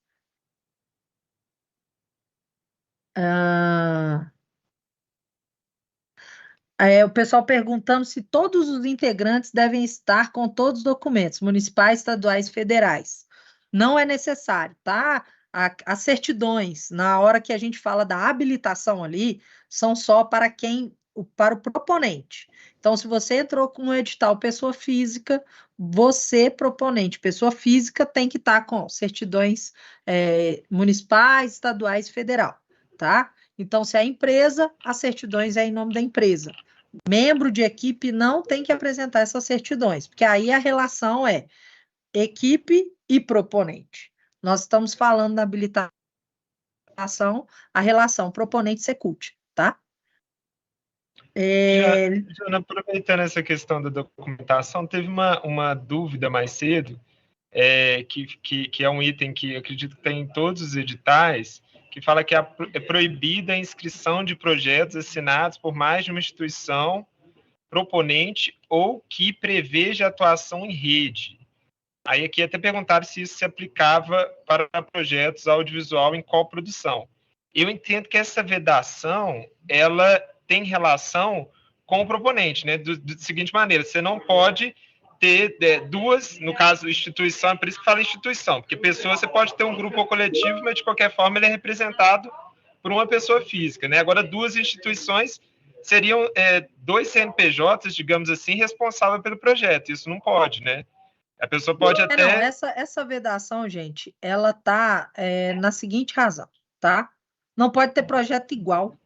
O pessoal perguntando se todos os integrantes devem estar com todos os documentos, municipais, estaduais e federais. Não é necessário, tá? As certidões, na hora que a gente fala da habilitação ali, são só para o proponente. Então, se você entrou com um edital pessoa física, você, proponente, pessoa física, tem que estar com certidões municipais, estaduais e federal, tá? Então, se é empresa, as certidões é em nome da empresa. Membro de equipe não tem que apresentar essas certidões, porque aí a relação é equipe e proponente. Nós estamos falando da habilitação, a relação proponente-secult, tá? Jana, aproveitando essa questão da documentação, teve uma dúvida mais cedo, que é um item que acredito que tem em todos os editais, que fala que é proibida a inscrição de projetos assinados por mais de uma instituição proponente ou que preveja atuação em rede. Aí aqui até perguntaram se isso se aplicava para projetos audiovisual em coprodução. Eu entendo que essa vedação, ela tem relação com o proponente, né? Da seguinte maneira, você não pode ter duas, no caso, instituição, é por isso que fala instituição, porque pessoa, você pode ter um grupo ou coletivo, mas de qualquer forma ele é representado por uma pessoa física, né? Agora, duas instituições seriam dois CNPJs, digamos assim, responsáveis pelo projeto. Isso não pode, né? A pessoa pode até... Não, essa vedação, gente, ela está na seguinte razão, tá? Não pode ter projeto igual,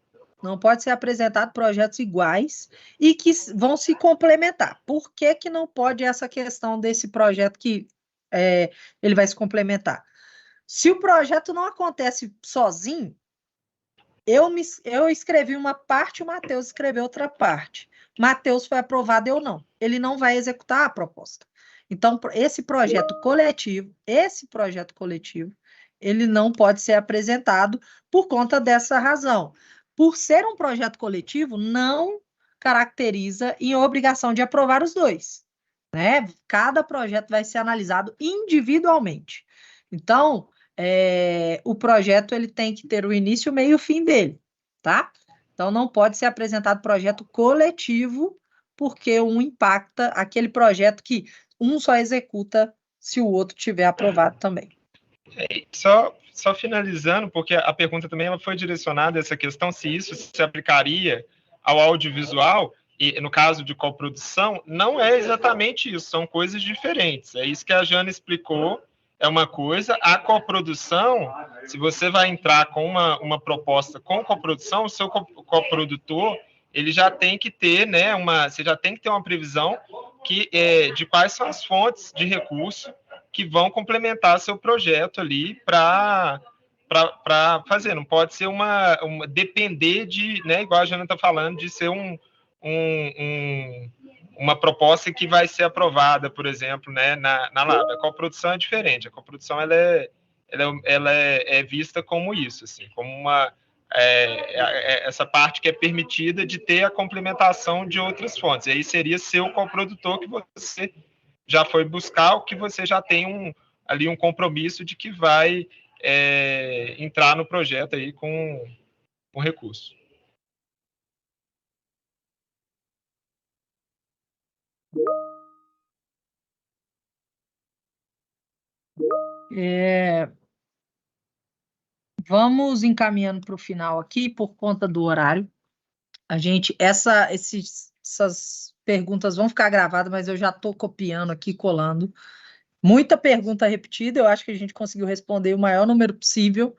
não pode ser apresentado projetos iguais e que vão se complementar. Por que que não pode essa questão desse projeto que ele vai se complementar? Se o projeto não acontece sozinho, eu escrevi uma parte, o Matheus escreveu outra parte. Matheus foi aprovado, eu não. Ele não vai executar a proposta. Então, esse projeto coletivo, ele não pode ser apresentado por conta dessa razão. Por ser um projeto coletivo, não caracteriza em obrigação de aprovar os dois, né? Cada projeto vai ser analisado individualmente. Então, o projeto ele tem que ter o início, o meio e o fim dele, tá? Então, não pode ser apresentado projeto coletivo, porque um impacta aquele projeto que um só executa se o outro tiver aprovado também. Só finalizando, porque a pergunta também ela foi direcionada a essa questão, se isso se aplicaria ao audiovisual, e no caso de coprodução, não é exatamente isso, são coisas diferentes. É isso que a Jana explicou, é uma coisa. A coprodução, se você vai entrar com uma proposta com coprodução, o seu coprodutor, ele já tem que ter, né, você já tem que ter uma previsão de quais são as fontes de recurso que vão complementar seu projeto ali para fazer. Não pode ser depender de, né, igual a Jana está falando, de ser uma proposta que vai ser aprovada, por exemplo, né, na LAB. A coprodução é diferente. A coprodução ela é vista como isso, assim, como essa parte que é permitida de ter a complementação de outras fontes. E aí seria ser o coprodutor que você já foi buscar, ou que você já tem ali um compromisso de que vai entrar no projeto aí com recurso. Vamos encaminhando para o final aqui, por conta do horário. Essas perguntas vão ficar gravadas, mas eu já estou copiando aqui, colando. Muita pergunta repetida, eu acho que a gente conseguiu responder o maior número possível.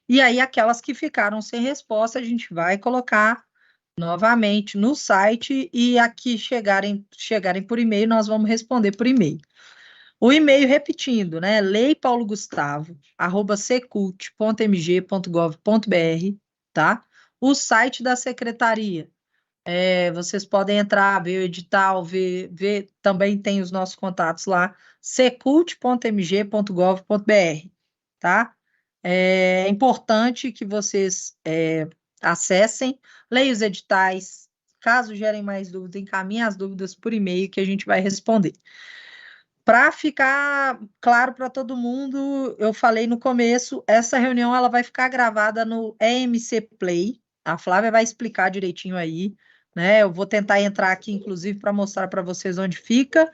E aí, aquelas que ficaram sem resposta, a gente vai colocar novamente no site, e aqui chegarem por e-mail, nós vamos responder por e-mail. O e-mail, repetindo, né? leipaulogustavo@secult.mg.gov.br, tá? O site da secretaria. Vocês podem entrar, ver o edital, ver, também tem os nossos contatos lá, secult.mg.gov.br, tá? É importante que vocês acessem, leiam os editais, caso gerem mais dúvidas, encaminhem as dúvidas por e-mail que a gente vai responder. Para ficar claro para todo mundo, eu falei no começo, essa reunião ela vai ficar gravada no EMC Play, a Flávia vai explicar direitinho aí, né? Eu vou tentar entrar aqui, inclusive, para mostrar para vocês onde fica.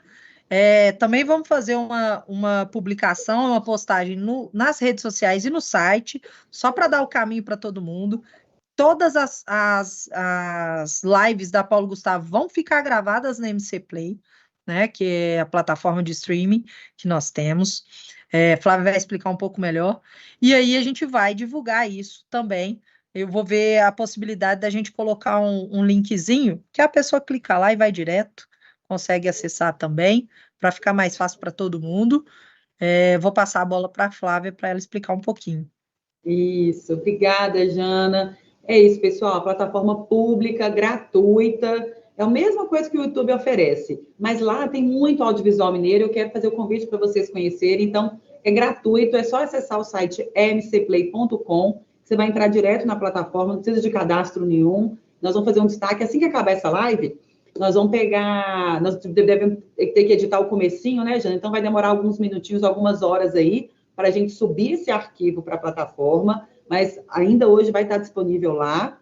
Também vamos fazer uma publicação, uma postagem nas redes sociais e no site, só para dar o caminho para todo mundo. Todas as lives da Paulo Gustavo vão ficar gravadas na MC Play, né, que é a plataforma de streaming que nós temos. Flávia vai explicar um pouco melhor. E aí a gente vai divulgar isso também. Eu vou ver a possibilidade da gente colocar um linkzinho, que a pessoa clica lá e vai direto, consegue acessar também, para ficar mais fácil para todo mundo. Vou passar a bola para a Flávia, para ela explicar um pouquinho. Isso, obrigada, Jana. É isso, pessoal, a plataforma pública, gratuita, é a mesma coisa que o YouTube oferece, mas lá tem muito audiovisual mineiro, eu quero fazer o convite para vocês conhecerem, então é gratuito, é só acessar o site mcplay.com, você vai entrar direto na plataforma, não precisa de cadastro nenhum, nós vamos fazer um destaque, assim que acabar essa live, nós vamos pegar, nós devemos ter que editar o comecinho, né, Jana? Então vai demorar alguns minutinhos, algumas horas aí, para a gente subir esse arquivo para a plataforma, mas ainda hoje vai estar disponível lá.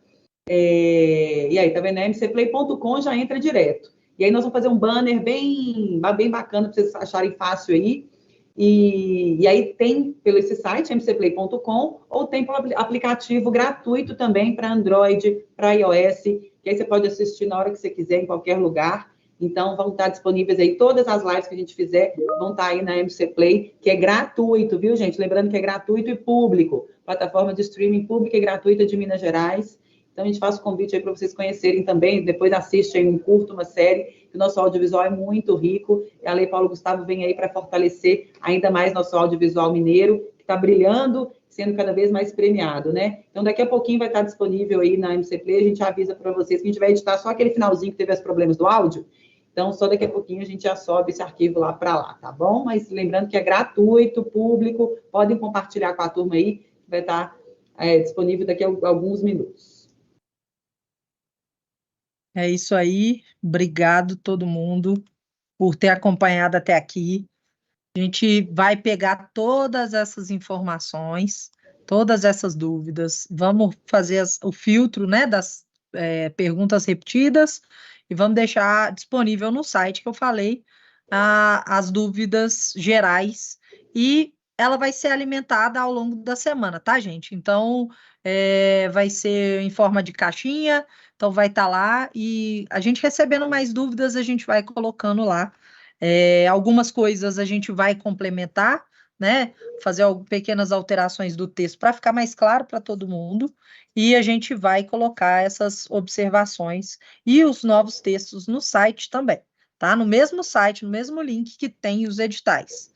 E aí, tá vendo? mcplay.com já entra direto. E aí nós vamos fazer um banner bem bacana para vocês acharem fácil aí. E aí tem pelo esse site, mcplay.com, ou tem pelo aplicativo gratuito também para Android, para iOS, que aí você pode assistir na hora que você quiser, em qualquer lugar. Então, vão estar disponíveis aí, todas as lives que a gente fizer vão estar aí na MC Play, que é gratuito, viu, gente? Lembrando que é gratuito e público. Plataforma de streaming pública e gratuita de Minas Gerais. Então, a gente faz o convite aí para vocês conhecerem também. Depois assistem um curto, uma série, que o nosso audiovisual é muito rico. E a Lei Paulo Gustavo vem aí para fortalecer ainda mais nosso audiovisual mineiro, que está brilhando, sendo cada vez mais premiado, né? Então, daqui a pouquinho vai estar disponível aí na MC Play. A gente avisa para vocês que a gente vai editar só aquele finalzinho que teve os problemas do áudio. Então, só daqui a pouquinho a gente já sobe esse arquivo lá para lá, tá bom? Mas lembrando que é gratuito, público, podem compartilhar com a turma aí, que vai estar disponível daqui a alguns minutos. É isso aí, obrigado todo mundo por ter acompanhado até aqui. A gente vai pegar todas essas informações, todas essas dúvidas, vamos fazer o filtro, né, das perguntas repetidas, e vamos deixar disponível no site que eu falei as dúvidas gerais, e ela vai ser alimentada ao longo da semana, tá, gente? Então, vai ser em forma de caixinha, então vai estar lá, e a gente recebendo mais dúvidas, a gente vai colocando lá. Algumas coisas a gente vai complementar, né? Fazer pequenas alterações do texto para ficar mais claro para todo mundo, e a gente vai colocar essas observações e os novos textos no site também, tá? No mesmo site, no mesmo link que tem os editais.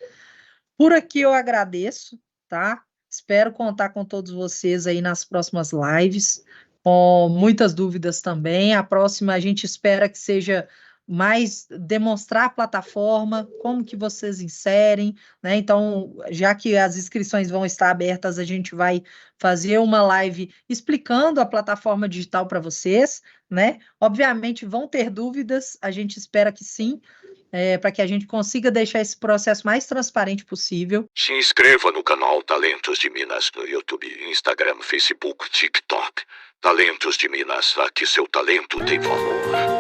Por aqui eu agradeço, tá? Espero contar com todos vocês aí nas próximas lives, com muitas dúvidas também. A próxima a gente espera que seja mais demonstrar a plataforma, como que vocês inserem, né? Então, já que as inscrições vão estar abertas, a gente vai fazer uma live explicando a plataforma digital para vocês, né? Obviamente vão ter dúvidas, a gente espera que sim, para que a gente consiga deixar esse processo mais transparente possível. Se inscreva no canal Talentos de Minas no YouTube, Instagram, Facebook, TikTok. Talentos de Minas, aqui seu talento tem valor.